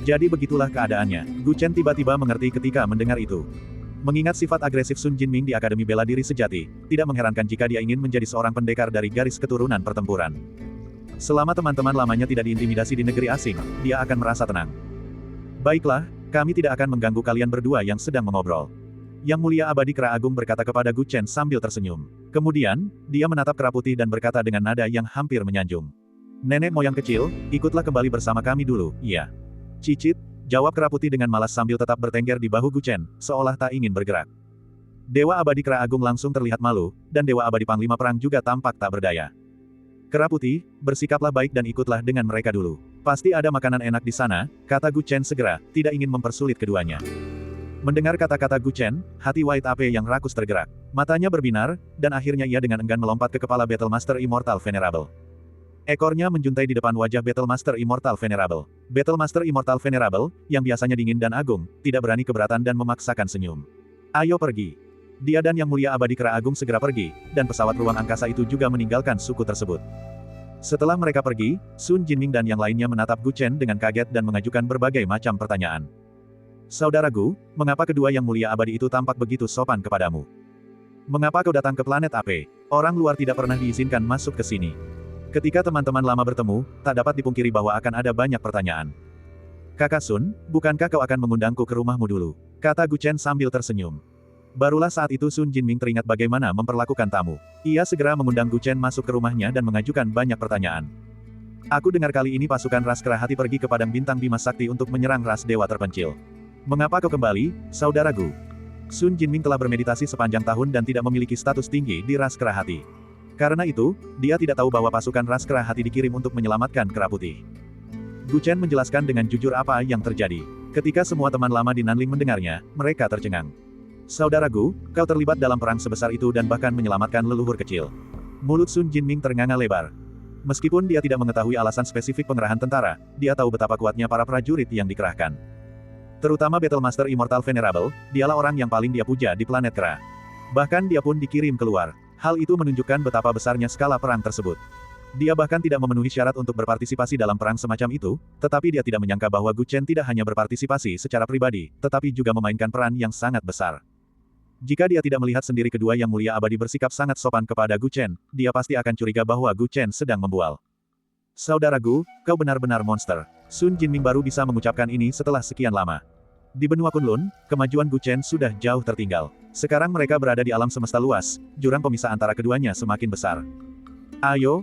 Jadi begitulah keadaannya. Gu Chen tiba-tiba mengerti ketika mendengar itu. Mengingat sifat agresif Sun Jinming di Akademi Bela Diri Sejati, tidak mengherankan jika dia ingin menjadi seorang pendekar dari garis keturunan pertempuran. Selama teman-teman lamanya tidak diintimidasi di negeri asing, dia akan merasa tenang. Baiklah, kami tidak akan mengganggu kalian berdua yang sedang mengobrol. Yang Mulia Abadi Kera Agung berkata kepada Gu Chen sambil tersenyum. Kemudian, dia menatap kera putih dan berkata dengan nada yang hampir menyanjung. Nenek moyang kecil, ikutlah kembali bersama kami dulu, iya. Cicit, jawab kera putih dengan malas sambil tetap bertengger di bahu Gu Chen, seolah tak ingin bergerak. Dewa Abadi Kera Agung langsung terlihat malu, dan Dewa Abadi Panglima Perang juga tampak tak berdaya. Kera putih, bersikaplah baik dan ikutlah dengan mereka dulu. Pasti ada makanan enak di sana, kata Gu Chen segera, tidak ingin mempersulit keduanya. Mendengar kata-kata Gu Chen, hati White Ape yang rakus tergerak. Matanya berbinar, dan akhirnya ia dengan enggan melompat ke kepala Battlemaster Immortal Venerable. Ekornya menjuntai di depan wajah Battlemaster Immortal Venerable. Battlemaster Immortal Venerable, yang biasanya dingin dan agung, tidak berani keberatan dan memaksakan senyum. Ayo pergi. Dia dan Yang Mulia Abadi Kera Agung segera pergi, dan pesawat ruang angkasa itu juga meninggalkan suku tersebut. Setelah mereka pergi, Sun Jinming dan yang lainnya menatap Gu Chen dengan kaget dan mengajukan berbagai macam pertanyaan. Saudara Gu, mengapa kedua Yang Mulia Abadi itu tampak begitu sopan kepadamu? Mengapa kau datang ke planet Ape? Orang luar tidak pernah diizinkan masuk ke sini. Ketika teman-teman lama bertemu, tak dapat dipungkiri bahwa akan ada banyak pertanyaan. Kakak Sun, bukankah kau akan mengundangku ke rumahmu dulu? Kata Gu Chen sambil tersenyum. Barulah saat itu Sun Jinming teringat bagaimana memperlakukan tamu. Ia segera mengundang Gu Chen masuk ke rumahnya dan mengajukan banyak pertanyaan. Aku dengar kali ini pasukan ras kera hati pergi ke padang bintang Bima Sakti untuk menyerang ras dewa terpencil. Mengapa kau kembali, saudara Gu? Sun Jinming telah bermeditasi sepanjang tahun dan tidak memiliki status tinggi di ras kera hati. Karena itu, dia tidak tahu bahwa pasukan ras kera hati dikirim untuk menyelamatkan kera putih. Gu Chen menjelaskan dengan jujur apa yang terjadi. Ketika semua teman lama di Nanling mendengarnya, mereka tercengang. Saudara Gu, kau terlibat dalam perang sebesar itu dan bahkan menyelamatkan leluhur kecil. Mulut Sun Jinming ternganga lebar. Meskipun dia tidak mengetahui alasan spesifik pengerahan tentara, dia tahu betapa kuatnya para prajurit yang dikerahkan. Terutama Battlemaster Immortal Venerable, dialah orang yang paling dia puja di planet kera. Bahkan dia pun dikirim keluar. Hal itu menunjukkan betapa besarnya skala perang tersebut. Dia bahkan tidak memenuhi syarat untuk berpartisipasi dalam perang semacam itu, tetapi dia tidak menyangka bahwa Gu Chen tidak hanya berpartisipasi secara pribadi, tetapi juga memainkan peran yang sangat besar. Jika dia tidak melihat sendiri kedua Yang Mulia Abadi bersikap sangat sopan kepada Gu Chen, dia pasti akan curiga bahwa Gu Chen sedang membual. Saudara Gu, kau benar-benar monster. Sun Jinming baru bisa mengucapkan ini setelah sekian lama. Di benua Kunlun, kemajuan Gu Chen sudah jauh tertinggal. Sekarang mereka berada di alam semesta luas, jurang pemisah antara keduanya semakin besar. Ayo,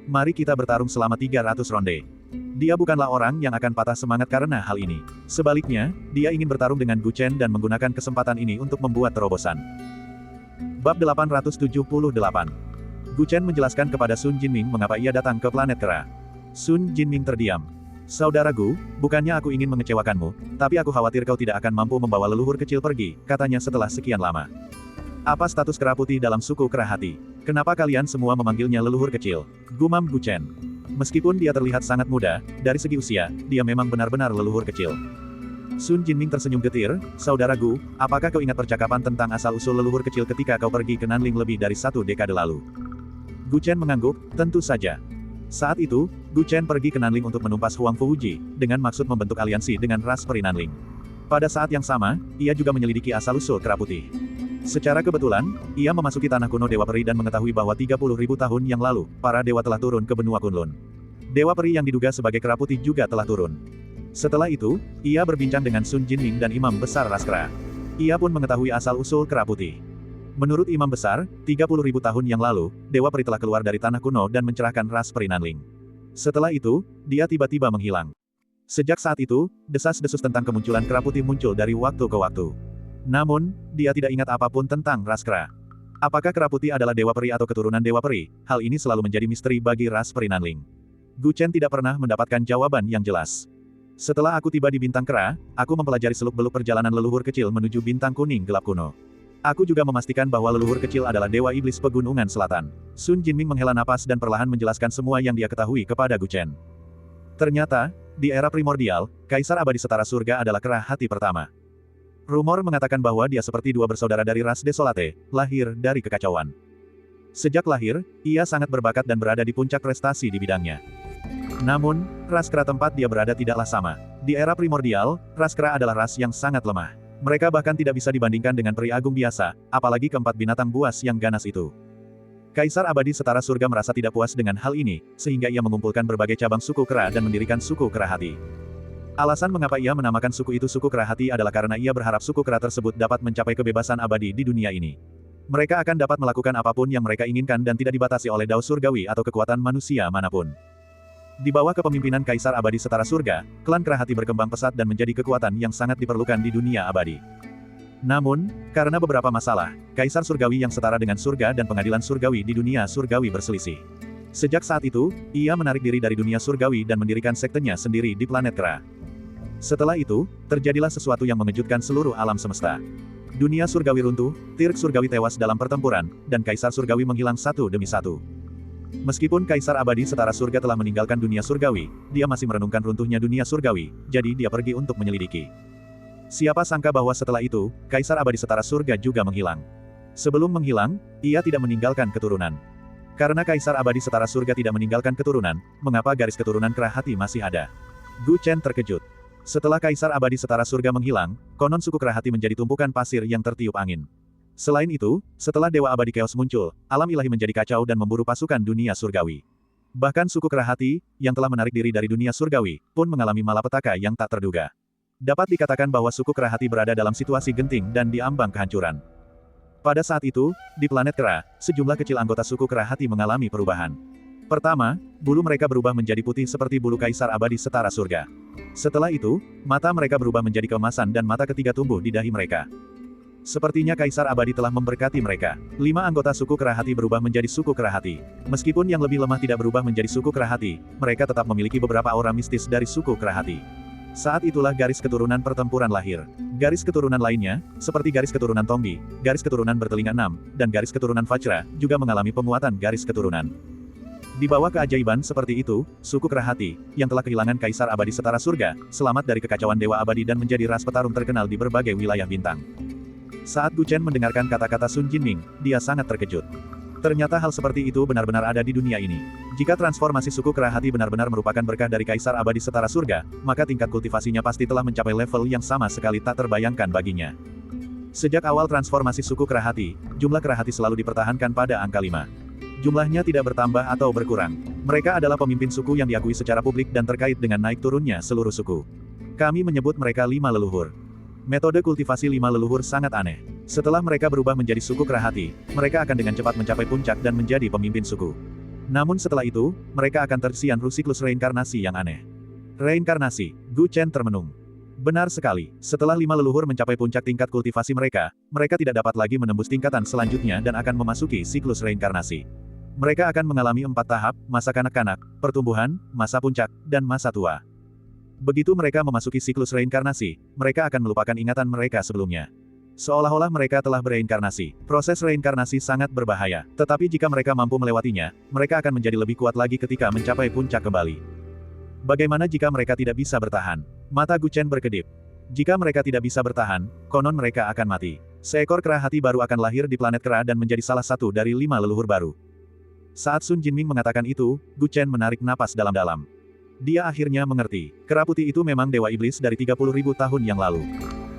mari kita bertarung selama 300 ronde. Dia bukanlah orang yang akan patah semangat karena hal ini. Sebaliknya, dia ingin bertarung dengan Gu Chen dan menggunakan kesempatan ini untuk membuat terobosan. Bab 878. Gu Chen menjelaskan kepada Sun Jinming mengapa ia datang ke planet kera. Sun Jinming terdiam. Saudara Gu, bukannya aku ingin mengecewakanmu, tapi aku khawatir kau tidak akan mampu membawa leluhur kecil pergi, katanya setelah sekian lama. Apa status kera putih dalam suku kera hati? Kenapa kalian semua memanggilnya leluhur kecil? Gumam Gu Chen. Meskipun dia terlihat sangat muda, dari segi usia, dia memang benar-benar leluhur kecil. Sun Jinming tersenyum getir, Saudara Gu, apakah kau ingat percakapan tentang asal-usul leluhur kecil ketika kau pergi ke Nanling lebih dari 1 dekade lalu? Gu Chen mengangguk, tentu saja. Saat itu, Gu Chen pergi ke Nanling untuk menumpas Huang Fuji, dengan maksud membentuk aliansi dengan ras peri Nanling. Pada saat yang sama, ia juga menyelidiki asal-usul kera putih. Secara kebetulan, ia memasuki tanah kuno Dewa Peri dan mengetahui bahwa 30.000 tahun yang lalu, para dewa telah turun ke benua Kunlun. Dewa peri yang diduga sebagai kera putih juga telah turun. Setelah itu, ia berbincang dengan Sun Jinming dan Imam Besar ras kera. Ia pun mengetahui asal-usul kera putih. Menurut Imam Besar, 30.000 tahun yang lalu, Dewa Peri telah keluar dari tanah kuno dan mencerahkan ras peri Nanling. Setelah itu, dia tiba-tiba menghilang. Sejak saat itu, desas-desus tentang kemunculan kera putih muncul dari waktu ke waktu. Namun, dia tidak ingat apapun tentang ras kera. Apakah kera putih adalah dewa peri atau keturunan dewa peri? Hal ini selalu menjadi misteri bagi ras peri Nanling. Gu Chen tidak pernah mendapatkan jawaban yang jelas. Setelah aku tiba di bintang kera, aku mempelajari seluk-beluk perjalanan leluhur kecil menuju bintang kuning gelap kuno. Aku juga memastikan bahwa leluhur kecil adalah dewa iblis pegunungan selatan. Sun Jinming menghela napas dan perlahan menjelaskan semua yang dia ketahui kepada Gu Chen. Ternyata, di era primordial, Kaisar Abadi Setara Surga adalah kera hati pertama. Rumor mengatakan bahwa dia seperti dua bersaudara dari ras Desolate, lahir dari kekacauan. Sejak lahir, ia sangat berbakat dan berada di puncak prestasi di bidangnya. Namun, ras kera tempat dia berada tidaklah sama. Di era primordial, ras kera adalah ras yang sangat lemah. Mereka bahkan tidak bisa dibandingkan dengan peri agung biasa, apalagi keempat binatang buas yang ganas itu. Kaisar Abadi Setara Surga merasa tidak puas dengan hal ini, sehingga ia mengumpulkan berbagai cabang suku kera dan mendirikan suku kera hati. Alasan mengapa ia menamakan suku itu suku kera hati adalah karena ia berharap suku kera tersebut dapat mencapai kebebasan abadi di dunia ini. Mereka akan dapat melakukan apapun yang mereka inginkan dan tidak dibatasi oleh dao surgawi atau kekuatan manusia manapun. Di bawah kepemimpinan Kaisar Abadi Setara Surga, klan kera hati berkembang pesat dan menjadi kekuatan yang sangat diperlukan di dunia abadi. Namun, karena beberapa masalah, Kaisar Surgawi yang setara dengan surga dan pengadilan surgawi di dunia surgawi berselisih. Sejak saat itu, ia menarik diri dari dunia surgawi dan mendirikan sektenya sendiri di planet kera. Setelah itu, terjadilah sesuatu yang mengejutkan seluruh alam semesta. Dunia surgawi runtuh, Tirk surgawi tewas dalam pertempuran, dan Kaisar Surgawi menghilang satu demi satu. Meskipun Kaisar Abadi Setara Surga telah meninggalkan dunia surgawi, dia masih merenungkan runtuhnya dunia surgawi, jadi dia pergi untuk menyelidiki. Siapa sangka bahwa setelah itu, Kaisar Abadi Setara Surga juga menghilang. Sebelum menghilang, ia tidak meninggalkan keturunan. Karena Kaisar Abadi Setara Surga tidak meninggalkan keturunan, mengapa garis keturunan kera hati masih ada? Gu Chen terkejut. Setelah Kaisar Abadi Setara Surga menghilang, konon suku kera hati menjadi tumpukan pasir yang tertiup angin. Selain itu, setelah Dewa Abadi Chaos muncul, alam ilahi menjadi kacau dan memburu pasukan dunia surgawi. Bahkan suku kera hati, yang telah menarik diri dari dunia surgawi, pun mengalami malapetaka yang tak terduga. Dapat dikatakan bahwa suku kera hati berada dalam situasi genting dan diambang kehancuran. Pada saat itu, di planet kera, sejumlah kecil anggota suku kera hati mengalami perubahan. Pertama, bulu mereka berubah menjadi putih seperti bulu Kaisar Abadi Setara Surga. Setelah itu, mata mereka berubah menjadi keemasan dan mata ketiga tumbuh di dahi mereka. Sepertinya Kaisar Abadi telah memberkati mereka. 5 anggota suku kera hati berubah menjadi suku kera hati. Meskipun yang lebih lemah tidak berubah menjadi suku kera hati, mereka tetap memiliki beberapa aura mistis dari suku kera hati. Saat itulah garis keturunan pertempuran lahir. Garis keturunan lainnya, seperti garis keturunan Tongbi, garis keturunan bertelinga 6, dan garis keturunan Vajra, juga mengalami penguatan garis keturunan. Di bawah keajaiban seperti itu, suku kera hati, yang telah kehilangan Kaisar Abadi Setara Surga, selamat dari kekacauan Dewa Abadi dan menjadi ras petarung terkenal di berbagai wilayah bintang. Saat Gu Chen mendengarkan kata-kata Sun Jinming, dia sangat terkejut. Ternyata hal seperti itu benar-benar ada di dunia ini. Jika transformasi suku kera hati benar-benar merupakan berkah dari Kaisar Abadi Setara Surga, maka tingkat kultivasinya pasti telah mencapai level yang sama sekali tak terbayangkan baginya. Sejak awal transformasi suku kera hati, jumlah kera hati selalu dipertahankan pada angka 5. Jumlahnya tidak bertambah atau berkurang. Mereka adalah pemimpin suku yang diakui secara publik dan terkait dengan naik turunnya seluruh suku. Kami menyebut mereka 5 leluhur. Metode kultivasi 5 leluhur sangat aneh. Setelah mereka berubah menjadi suku kera hati, mereka akan dengan cepat mencapai puncak dan menjadi pemimpin suku. Namun setelah itu, mereka akan tersian siklus reinkarnasi yang aneh. Reinkarnasi, Gu Chen termenung. Benar sekali, setelah 5 leluhur mencapai puncak tingkat kultivasi mereka, mereka tidak dapat lagi menembus tingkatan selanjutnya dan akan memasuki siklus reinkarnasi. Mereka akan mengalami 4 tahap, masa kanak-kanak, pertumbuhan, masa puncak, dan masa tua. Begitu mereka memasuki siklus reinkarnasi, mereka akan melupakan ingatan mereka sebelumnya. Seolah-olah mereka telah bereinkarnasi. Proses reinkarnasi sangat berbahaya, tetapi jika mereka mampu melewatinya, mereka akan menjadi lebih kuat lagi ketika mencapai puncak kembali. Bagaimana jika mereka tidak bisa bertahan? Mata Gu Chen berkedip. Jika mereka tidak bisa bertahan, konon mereka akan mati. Seekor kera hati baru akan lahir di planet kera dan menjadi salah satu dari 5 leluhur baru. Saat Sun Jinming mengatakan itu, Gu Chen menarik napas dalam-dalam. Dia akhirnya mengerti, kera putih itu memang dewa iblis dari 30.000 tahun yang lalu.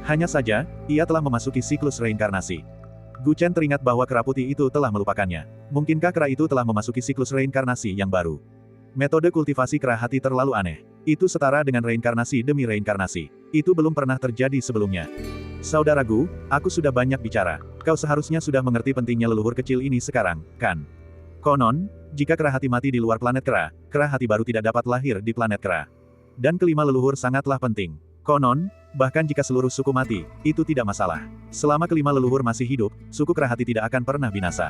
Hanya saja, ia telah memasuki siklus reinkarnasi. Gu Chen teringat bahwa kera putih itu telah melupakannya. Mungkinkah kera itu telah memasuki siklus reinkarnasi yang baru? Metode kultivasi kera hati terlalu aneh. Itu setara dengan reinkarnasi demi reinkarnasi. Itu belum pernah terjadi sebelumnya. Saudaraku, aku sudah banyak bicara. Kau seharusnya sudah mengerti pentingnya leluhur kecil ini sekarang, kan? Konon, jika kera hati mati di luar planet kera hati baru tidak dapat lahir di planet kera. Dan kelima leluhur sangatlah penting. Konon, bahkan jika seluruh suku mati, itu tidak masalah. Selama kelima leluhur masih hidup, suku kera hati tidak akan pernah binasa.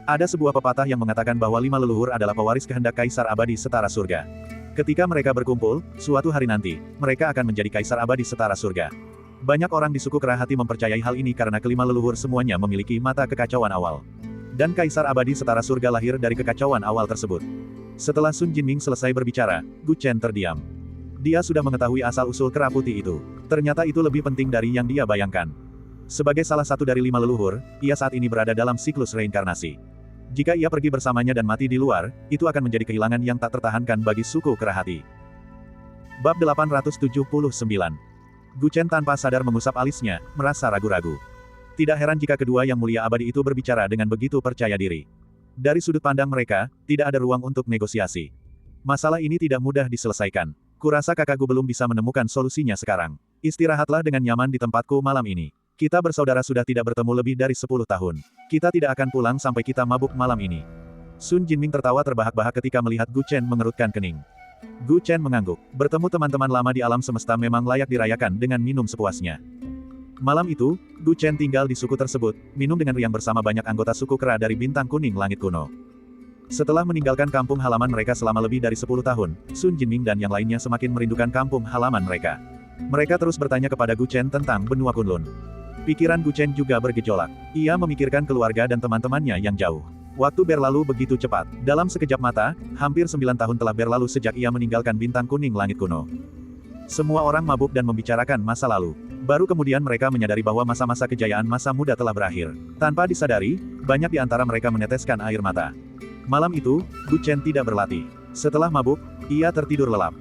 Ada sebuah pepatah yang mengatakan bahwa 5 leluhur adalah pewaris kehendak kaisar abadi setara surga. Ketika mereka berkumpul, suatu hari nanti, mereka akan menjadi kaisar abadi setara surga. Banyak orang di suku kera hati mempercayai hal ini karena kelima leluhur semuanya memiliki mata kekacauan awal. Dan kaisar abadi setara surga lahir dari kekacauan awal tersebut. Setelah Sun Jinming selesai berbicara, Gu Chen terdiam. Dia sudah mengetahui asal-usul kera putih itu. Ternyata itu lebih penting dari yang dia bayangkan. Sebagai salah satu dari 5 leluhur, ia saat ini berada dalam siklus reinkarnasi. Jika ia pergi bersamanya dan mati di luar, itu akan menjadi kehilangan yang tak tertahankan bagi suku kera hati. Bab 879. Gu Chen tanpa sadar mengusap alisnya, merasa ragu-ragu. Tidak heran jika kedua yang mulia abadi itu berbicara dengan begitu percaya diri. Dari sudut pandang mereka, tidak ada ruang untuk negosiasi. Masalah ini tidak mudah diselesaikan. Kurasa kakakku belum bisa menemukan solusinya sekarang. Istirahatlah dengan nyaman di tempatku malam ini. Kita bersaudara sudah tidak bertemu lebih dari 10 tahun. Kita tidak akan pulang sampai kita mabuk malam ini. Sun Jinming tertawa terbahak-bahak ketika melihat Gu Chen mengerutkan kening. Gu Chen mengangguk. Bertemu teman-teman lama di alam semesta memang layak dirayakan dengan minum sepuasnya. Malam itu, Gu Chen tinggal di suku tersebut, minum dengan riang bersama banyak anggota suku kera dari bintang kuning langit kuno. Setelah meninggalkan kampung halaman mereka selama lebih dari 10 tahun, Sun Jinming dan yang lainnya semakin merindukan kampung halaman mereka. Mereka terus bertanya kepada Gu Chen tentang benua Kunlun. Pikiran Gu Chen juga bergejolak. Ia memikirkan keluarga dan teman-temannya yang jauh. Waktu berlalu begitu cepat. Dalam sekejap mata, hampir 9 tahun telah berlalu sejak ia meninggalkan bintang kuning langit kuno. Semua orang mabuk dan membicarakan masa lalu. Baru kemudian mereka menyadari bahwa masa-masa kejayaan masa muda telah berakhir. Tanpa disadari, banyak di antara mereka meneteskan air mata. Malam itu, Gu Chen tidak berlatih. Setelah mabuk, ia tertidur lelap.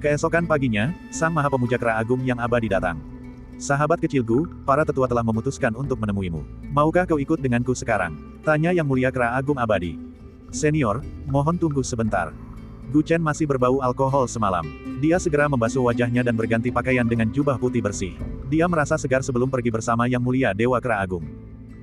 Keesokan paginya, Sang Maha Pemuja Kera Agung yang abadi datang. Sahabat kecilku, para tetua telah memutuskan untuk menemuimu. Maukah kau ikut denganku sekarang? Tanya Yang Mulia Kera Agung Abadi. Senior, mohon tunggu sebentar. Gu Chen masih berbau alkohol semalam. Dia segera membasuh wajahnya dan berganti pakaian dengan jubah putih bersih. Dia merasa segar sebelum pergi bersama Yang Mulia Dewa Kera Agung.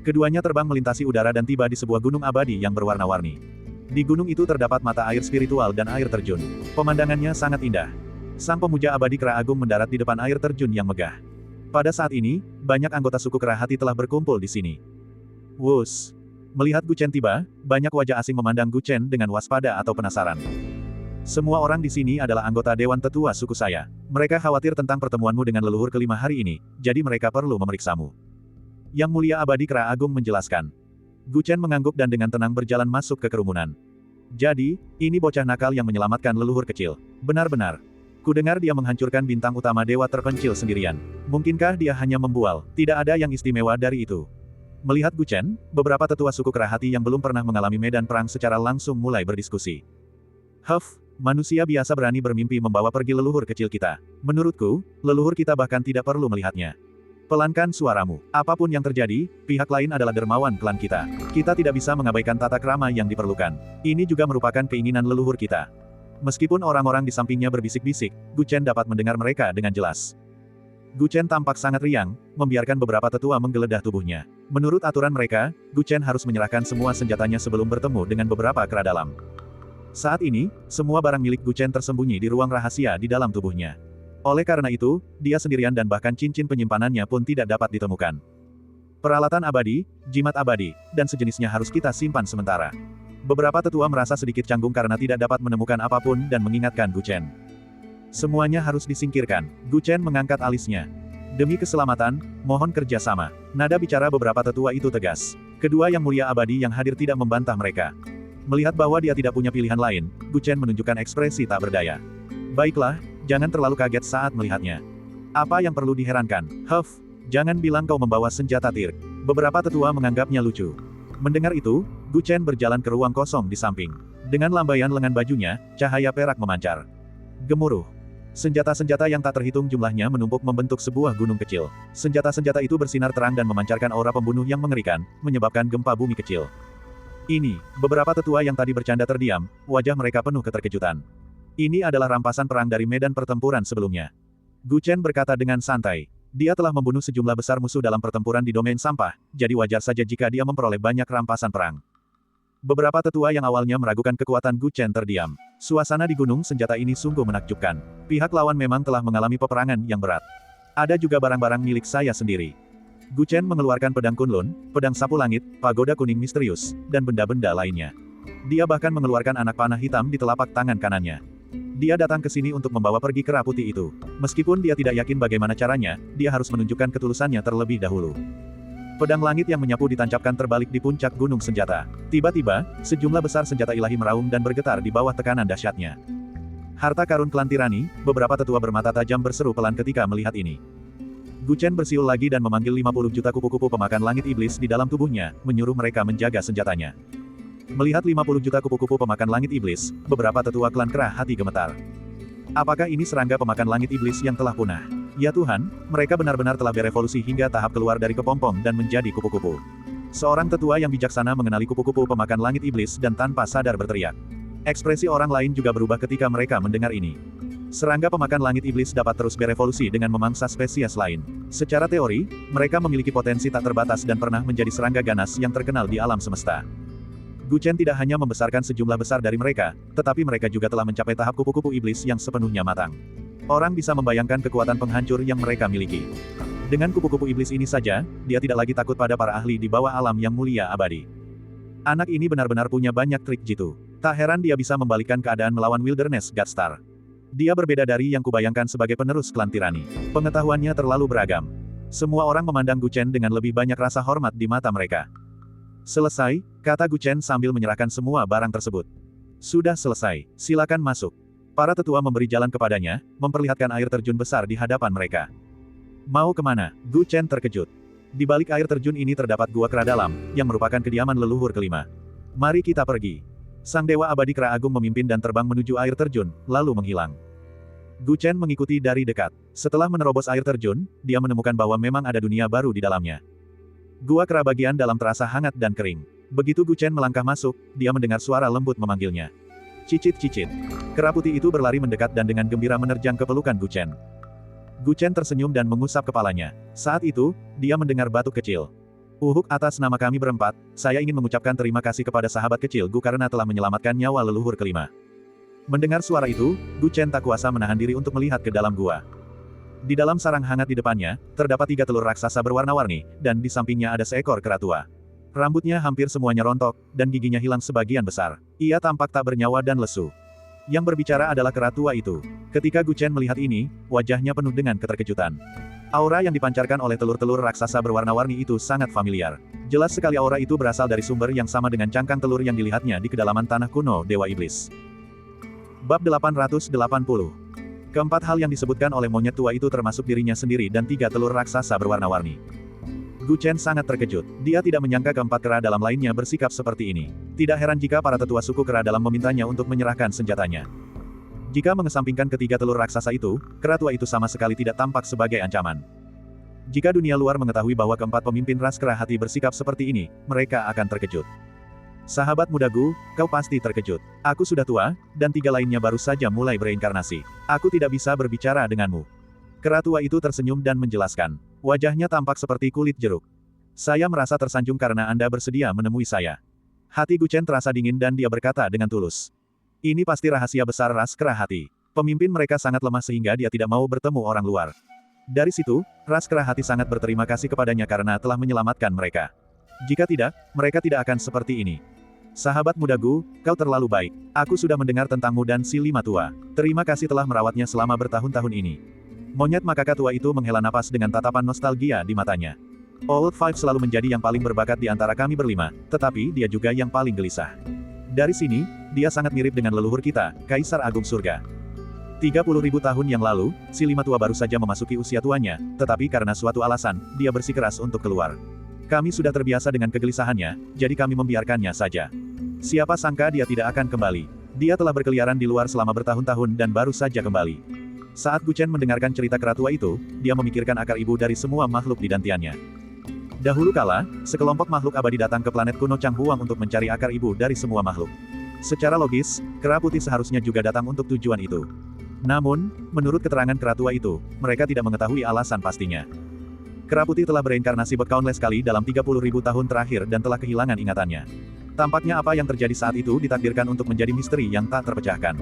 Keduanya terbang melintasi udara dan tiba di sebuah gunung abadi yang berwarna-warni. Di gunung itu terdapat mata air spiritual dan air terjun. Pemandangannya sangat indah. Sang pemuja abadi Kera Agung mendarat di depan air terjun yang megah. Pada saat ini, banyak anggota suku kera hati telah berkumpul di sini. Wus! Melihat Gu Chen tiba, banyak wajah asing memandang Gu Chen dengan waspada atau penasaran. Semua orang di sini adalah anggota Dewan Tetua suku saya. Mereka khawatir tentang pertemuanmu dengan leluhur kelima hari ini, jadi mereka perlu memeriksamu. Yang Mulia Abadi Kera Agung menjelaskan. Gu Chen mengangguk dan dengan tenang berjalan masuk ke kerumunan. Jadi, ini bocah nakal yang menyelamatkan leluhur kecil. Benar-benar. Kudengar dia menghancurkan bintang utama dewa terpencil sendirian. Mungkinkah dia hanya membual? Tidak ada yang istimewa dari itu. Melihat Gu Chen, beberapa tetua suku kera hati yang belum pernah mengalami medan perang secara langsung mulai berdiskusi. Huff, manusia biasa berani bermimpi membawa pergi leluhur kecil kita. Menurutku, leluhur kita bahkan tidak perlu melihatnya. Pelankan suaramu. Apapun yang terjadi, pihak lain adalah dermawan klan kita. Kita tidak bisa mengabaikan tata krama yang diperlukan. Ini juga merupakan keinginan leluhur kita. Meskipun orang-orang di sampingnya berbisik-bisik, Gu Chen dapat mendengar mereka dengan jelas. Gu Chen tampak sangat riang, membiarkan beberapa tetua menggeledah tubuhnya. Menurut aturan mereka, Gu Chen harus menyerahkan semua senjatanya sebelum bertemu dengan beberapa kera dalam. Saat ini, semua barang milik Gu Chen tersembunyi di ruang rahasia di dalam tubuhnya. Oleh karena itu, dia sendirian dan bahkan cincin penyimpanannya pun tidak dapat ditemukan. Peralatan abadi, jimat abadi, dan sejenisnya harus kita simpan sementara. Beberapa tetua merasa sedikit canggung karena tidak dapat menemukan apapun dan mengingatkan Gu Chen. Semuanya harus disingkirkan. Gu Chen mengangkat alisnya. Demi keselamatan, mohon kerjasama. Nada bicara beberapa tetua itu tegas. Kedua Yang Mulia Abadi yang hadir tidak membantah mereka. Melihat bahwa dia tidak punya pilihan lain, Gu Chen menunjukkan ekspresi tak berdaya. Baiklah. Jangan terlalu kaget saat melihatnya. Apa yang perlu diherankan? Huff, jangan bilang kau membawa senjata tir. Beberapa tetua menganggapnya lucu. Mendengar itu, Gu Chen berjalan ke ruang kosong di samping. Dengan lambaian lengan bajunya, cahaya perak memancar. Gemuruh. Senjata-senjata yang tak terhitung jumlahnya menumpuk membentuk sebuah gunung kecil. Senjata-senjata itu bersinar terang dan memancarkan aura pembunuh yang mengerikan, menyebabkan gempa bumi kecil. Ini, beberapa tetua yang tadi bercanda terdiam, wajah mereka penuh keterkejutan. Ini adalah rampasan perang dari medan pertempuran sebelumnya. Gu Chen berkata dengan santai. Dia telah membunuh sejumlah besar musuh dalam pertempuran di domain sampah, jadi wajar saja jika dia memperoleh banyak rampasan perang. Beberapa tetua yang awalnya meragukan kekuatan Gu Chen terdiam. Suasana di gunung senjata ini sungguh menakjubkan. Pihak lawan memang telah mengalami peperangan yang berat. Ada juga barang-barang milik saya sendiri. Gu Chen mengeluarkan pedang Kunlun, pedang sapu langit, pagoda kuning misterius, dan benda-benda lainnya. Dia bahkan mengeluarkan anak panah hitam di telapak tangan kanannya. Dia datang ke sini untuk membawa pergi kera putih itu. Meskipun dia tidak yakin bagaimana caranya, dia harus menunjukkan ketulusannya terlebih dahulu. Pedang langit yang menyapu ditancapkan terbalik di puncak gunung senjata. Tiba-tiba, sejumlah besar senjata ilahi meraung dan bergetar di bawah tekanan dahsyatnya. Harta karun klan tirani, beberapa tetua bermata tajam berseru pelan ketika melihat ini. Gu Chen bersiul lagi dan memanggil 50 juta kupu-kupu pemakan langit iblis di dalam tubuhnya, menyuruh mereka menjaga senjatanya. Melihat 50 juta kupu-kupu pemakan langit iblis, beberapa tetua klan Kera hati gemetar. Apakah ini serangga pemakan langit iblis yang telah punah? Ya Tuhan, mereka benar-benar telah berevolusi hingga tahap keluar dari kepompong dan menjadi kupu-kupu. Seorang tetua yang bijaksana mengenali kupu-kupu pemakan langit iblis dan tanpa sadar berteriak. Ekspresi orang lain juga berubah ketika mereka mendengar ini. Serangga pemakan langit iblis dapat terus berevolusi dengan memangsa spesies lain. Secara teori, mereka memiliki potensi tak terbatas dan pernah menjadi serangga ganas yang terkenal di alam semesta. Gu Chen tidak hanya membesarkan sejumlah besar dari mereka, tetapi mereka juga telah mencapai tahap kupu-kupu iblis yang sepenuhnya matang. Orang bisa membayangkan kekuatan penghancur yang mereka miliki. Dengan kupu-kupu iblis ini saja, dia tidak lagi takut pada para ahli di bawah alam yang mulia abadi. Anak ini benar-benar punya banyak trik jitu. Tak heran dia bisa membalikkan keadaan melawan Wilderness Godstar. Dia berbeda dari yang kubayangkan sebagai penerus klan tirani. Pengetahuannya terlalu beragam. Semua orang memandang Gu Chen dengan lebih banyak rasa hormat di mata mereka. Selesai, kata Gu Chen sambil menyerahkan semua barang tersebut. Sudah selesai, silakan masuk. Para tetua memberi jalan kepadanya, memperlihatkan air terjun besar di hadapan mereka. Mau kemana? Gu Chen terkejut. Di balik air terjun ini terdapat gua kera dalam, yang merupakan kediaman leluhur kelima. Mari kita pergi. Sang Dewa Abadi Kera Agung memimpin dan terbang menuju air terjun, lalu menghilang. Gu Chen mengikuti dari dekat. Setelah menerobos air terjun, dia menemukan bahwa memang ada dunia baru di dalamnya. Gua kera bagian dalam terasa hangat dan kering. Begitu Gu Chen melangkah masuk, dia mendengar suara lembut memanggilnya. Cicit-cicit. Kera putih itu berlari mendekat dan dengan gembira menerjang ke pelukan Gu Chen. Gu Chen tersenyum dan mengusap kepalanya. Saat itu, dia mendengar batuk kecil. Atas nama kami berempat, saya ingin mengucapkan terima kasih kepada sahabat kecil Gu karena telah menyelamatkan nyawa leluhur kelima. Mendengar suara itu, Gu Chen tak kuasa menahan diri untuk melihat ke dalam gua. Di dalam sarang hangat di depannya, terdapat 3 telur raksasa berwarna-warni, dan di sampingnya ada seekor kera tua. Rambutnya hampir semuanya rontok, dan giginya hilang sebagian besar. Ia tampak tak bernyawa dan lesu. Yang berbicara adalah kera tua itu. Ketika Gu Chen melihat ini, wajahnya penuh dengan keterkejutan. Aura yang dipancarkan oleh telur-telur raksasa berwarna-warni itu sangat familiar. Jelas sekali aura itu berasal dari sumber yang sama dengan cangkang telur yang dilihatnya di kedalaman tanah kuno Dewa Iblis. Bab 880. Keempat hal yang disebutkan oleh monyet tua itu termasuk dirinya sendiri dan 3 telur raksasa berwarna-warni. Gu Chen sangat terkejut. Dia tidak menyangka keempat kera dalam lainnya bersikap seperti ini. Tidak heran jika para tetua suku kera dalam memintanya untuk menyerahkan senjatanya. Jika mengesampingkan ketiga telur raksasa itu, kera tua itu sama sekali tidak tampak sebagai ancaman. Jika dunia luar mengetahui bahwa keempat pemimpin ras kera hati bersikap seperti ini, mereka akan terkejut. Sahabat muda Gu, kau pasti terkejut. Aku sudah tua, dan 3 lainnya baru saja mulai bereinkarnasi. Aku tidak bisa berbicara denganmu. Kera tua itu tersenyum dan menjelaskan. Wajahnya tampak seperti kulit jeruk. Saya merasa tersanjung karena Anda bersedia menemui saya. Hati Gu Chen terasa dingin dan dia berkata dengan tulus. Ini pasti rahasia besar ras kera hati. Pemimpin mereka sangat lemah sehingga dia tidak mau bertemu orang luar. Dari situ, ras kera hati sangat berterima kasih kepadanya karena telah menyelamatkan mereka. Jika tidak, mereka tidak akan seperti ini. Sahabat muda Gu, kau terlalu baik. Aku sudah mendengar tentangmu dan si 5 tua. Terima kasih telah merawatnya selama bertahun-tahun ini. Monyet makaka tua itu menghela napas dengan tatapan nostalgia di matanya. Old Five selalu menjadi yang paling berbakat di antara kami berlima, tetapi dia juga yang paling gelisah. Dari sini, dia sangat mirip dengan leluhur kita, Kaisar Agung Surga. 30.000 tahun yang lalu, si 5 tua baru saja memasuki usia tuanya, tetapi karena suatu alasan, dia bersikeras untuk keluar. Kami sudah terbiasa dengan kegelisahannya, jadi kami membiarkannya saja. Siapa sangka dia tidak akan kembali. Dia telah berkeliaran di luar selama bertahun-tahun dan baru saja kembali. Saat Gu Chen mendengarkan cerita kera tua itu, dia memikirkan akar ibu dari semua makhluk di dantiannya. Dahulu kala, sekelompok makhluk abadi datang ke planet kuno Changhuang untuk mencari akar ibu dari semua makhluk. Secara logis, kera putih seharusnya juga datang untuk tujuan itu. Namun, menurut keterangan kera tua itu, mereka tidak mengetahui alasan pastinya. Kera putih telah bereinkarnasi countless kali dalam 30.000 tahun terakhir dan telah kehilangan ingatannya. Tampaknya apa yang terjadi saat itu ditakdirkan untuk menjadi misteri yang tak terpecahkan.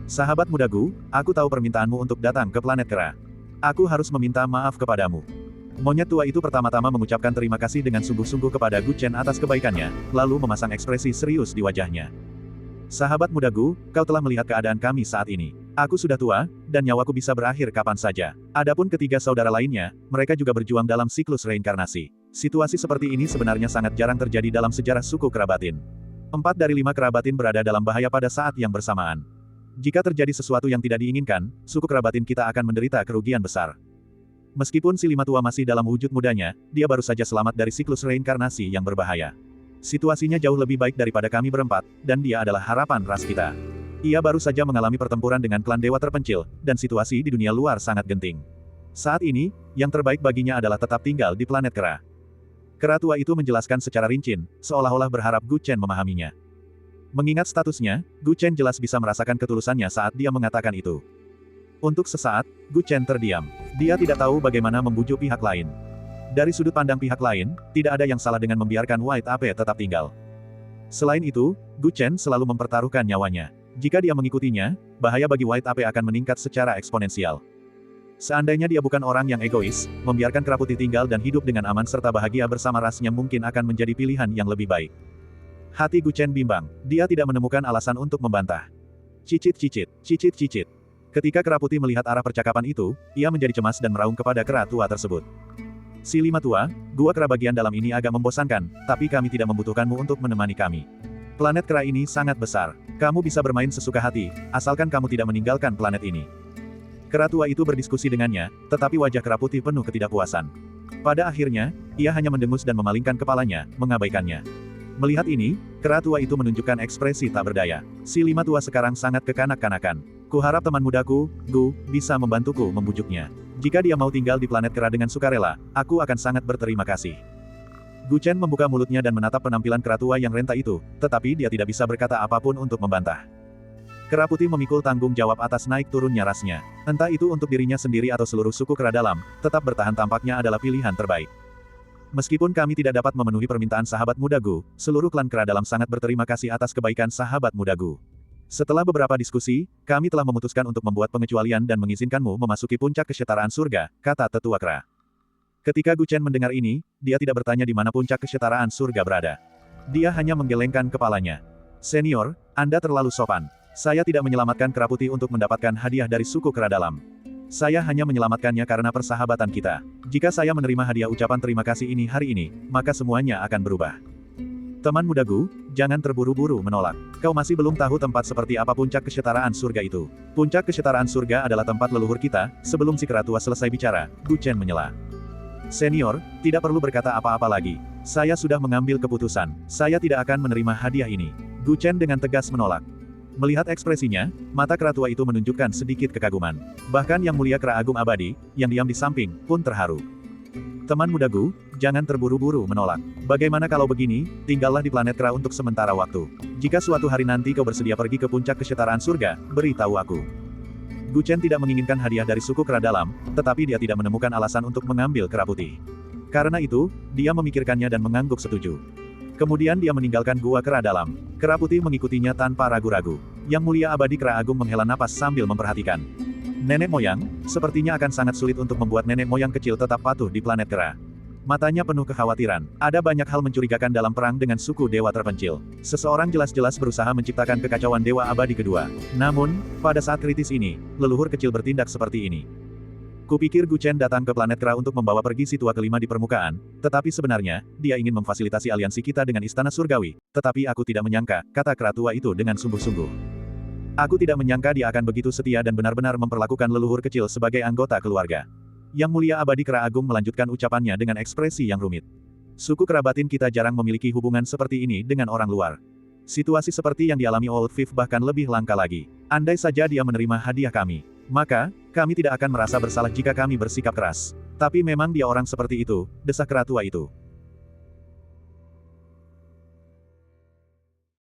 Sahabat mudaku, aku tahu permintaanmu untuk datang ke planet kera. Aku harus meminta maaf kepadamu. Monyet tua itu pertama-tama mengucapkan terima kasih dengan sungguh-sungguh kepada Gu Chen atas kebaikannya, lalu memasang ekspresi serius di wajahnya. Sahabat mudaku, kau telah melihat keadaan kami saat ini. Aku sudah tua, dan nyawaku bisa berakhir kapan saja. Adapun ketiga saudara lainnya, mereka juga berjuang dalam siklus reinkarnasi. Situasi seperti ini sebenarnya sangat jarang terjadi dalam sejarah suku kerabatin. 4 dari 5 kerabatin berada dalam bahaya pada saat yang bersamaan. Jika terjadi sesuatu yang tidak diinginkan, suku kerabatin kita akan menderita kerugian besar. Meskipun si lima tua masih dalam wujud mudanya, dia baru saja selamat dari siklus reinkarnasi yang berbahaya. Situasinya jauh lebih baik daripada kami berempat, dan dia adalah harapan ras kita. Ia baru saja mengalami pertempuran dengan klan dewa terpencil, dan situasi di dunia luar sangat genting. Saat ini, yang terbaik baginya adalah tetap tinggal di planet kera. Kera tua itu menjelaskan secara rinci, seolah-olah berharap Gu Chen memahaminya. Mengingat statusnya, Gu Chen jelas bisa merasakan ketulusannya saat dia mengatakan itu. Untuk sesaat, Gu Chen terdiam. Dia tidak tahu bagaimana membujuk pihak lain. Dari sudut pandang pihak lain, tidak ada yang salah dengan membiarkan White Ape tetap tinggal. Selain itu, Gu Chen selalu mempertaruhkan nyawanya. Jika dia mengikutinya, bahaya bagi White Ape akan meningkat secara eksponensial. Seandainya dia bukan orang yang egois, membiarkan kera putih tinggal dan hidup dengan aman serta bahagia bersama rasnya mungkin akan menjadi pilihan yang lebih baik. Hati Gu Chen bimbang. Dia tidak menemukan alasan untuk membantah. Cicit-cicit, cicit-cicit. Ketika kera putih melihat arah percakapan itu, ia menjadi cemas dan meraung kepada kera tua tersebut. Si lima tua, gua kera bagian dalam ini agak membosankan, tapi kami tidak membutuhkanmu untuk menemani kami. Planet kera ini sangat besar. Kamu bisa bermain sesuka hati, asalkan kamu tidak meninggalkan planet ini. Kera tua itu berdiskusi dengannya, tetapi wajah kera putih penuh ketidakpuasan. Pada akhirnya, ia hanya mendengus dan memalingkan kepalanya, mengabaikannya. Melihat ini, kera tua itu menunjukkan ekspresi tak berdaya. Si lima tua sekarang sangat kekanak-kanakan. Kuharap teman mudaku, Gu, bisa membantuku membujuknya. Jika dia mau tinggal di planet kera dengan sukarela, aku akan sangat berterima kasih. Gu Chen membuka mulutnya dan menatap penampilan kera tua yang renta itu, tetapi dia tidak bisa berkata apapun untuk membantah. Kera putih memikul tanggung jawab atas naik turunnya rasnya. Entah itu untuk dirinya sendiri atau seluruh suku kera dalam, tetap bertahan tampaknya adalah pilihan terbaik. Meskipun kami tidak dapat memenuhi permintaan sahabat muda Gu, seluruh klan kera dalam sangat berterima kasih atas kebaikan sahabat muda Gu. Setelah beberapa diskusi, kami telah memutuskan untuk membuat pengecualian dan mengizinkanmu memasuki puncak kesetaraan surga, kata tetua kera. Ketika Gu Chen mendengar ini, dia tidak bertanya di mana puncak kesetaraan surga berada. Dia hanya menggelengkan kepalanya. Senior, Anda terlalu sopan. Saya tidak menyelamatkan kera putih untuk mendapatkan hadiah dari suku kera dalam. Saya hanya menyelamatkannya karena persahabatan kita. Jika saya menerima hadiah ucapan terima kasih ini hari ini, maka semuanya akan berubah. Teman mudaku, jangan terburu-buru menolak. Kau masih belum tahu tempat seperti apa puncak kesetaraan surga itu. Puncak kesetaraan surga adalah tempat leluhur kita. Sebelum si kera tua selesai bicara, Gu Chen menyela. Senior, tidak perlu berkata apa-apa lagi. Saya sudah mengambil keputusan. Saya tidak akan menerima hadiah ini. Gu Chen dengan tegas menolak. Melihat ekspresinya, mata kera tua itu menunjukkan sedikit kekaguman. Bahkan Yang Mulia Kera Agung Abadi, yang diam di samping, pun terharu. Teman mudaku, jangan terburu-buru menolak. Bagaimana kalau begini, tinggallah di planet kera untuk sementara waktu. Jika suatu hari nanti kau bersedia pergi ke puncak kesetaraan surga, beritahu aku. Gu Chen tidak menginginkan hadiah dari suku kera dalam, tetapi dia tidak menemukan alasan untuk mengambil kera putih. Karena itu, dia memikirkannya dan mengangguk setuju. Kemudian dia meninggalkan gua kera dalam. Kera putih mengikutinya tanpa ragu-ragu. Yang Mulia Abadi Kera Agung menghela napas sambil memperhatikan. Nenek moyang, sepertinya akan sangat sulit untuk membuat nenek moyang kecil tetap patuh di planet kera. Matanya penuh kekhawatiran. Ada banyak hal mencurigakan dalam perang dengan suku dewa terpencil. Seseorang jelas-jelas berusaha menciptakan kekacauan dewa abadi kedua. Namun, pada saat kritis ini, leluhur kecil bertindak seperti ini. Kupikir Gu Chen datang ke planet kera untuk membawa pergi si tua kelima di permukaan, tetapi sebenarnya, dia ingin memfasilitasi aliansi kita dengan istana surgawi. Tetapi aku tidak menyangka, kata kera tua itu dengan sungguh-sungguh. Aku tidak menyangka dia akan begitu setia dan benar-benar memperlakukan leluhur kecil sebagai anggota keluarga. Yang Mulia Abadi Kera Agung melanjutkan ucapannya dengan ekspresi yang rumit. Suku kerabatin kita jarang memiliki hubungan seperti ini dengan orang luar. Situasi seperti yang dialami Old Fifth bahkan lebih langka lagi. Andai saja dia menerima hadiah kami, maka, kami tidak akan merasa bersalah jika kami bersikap keras. Tapi memang dia orang seperti itu, desak kera tua itu.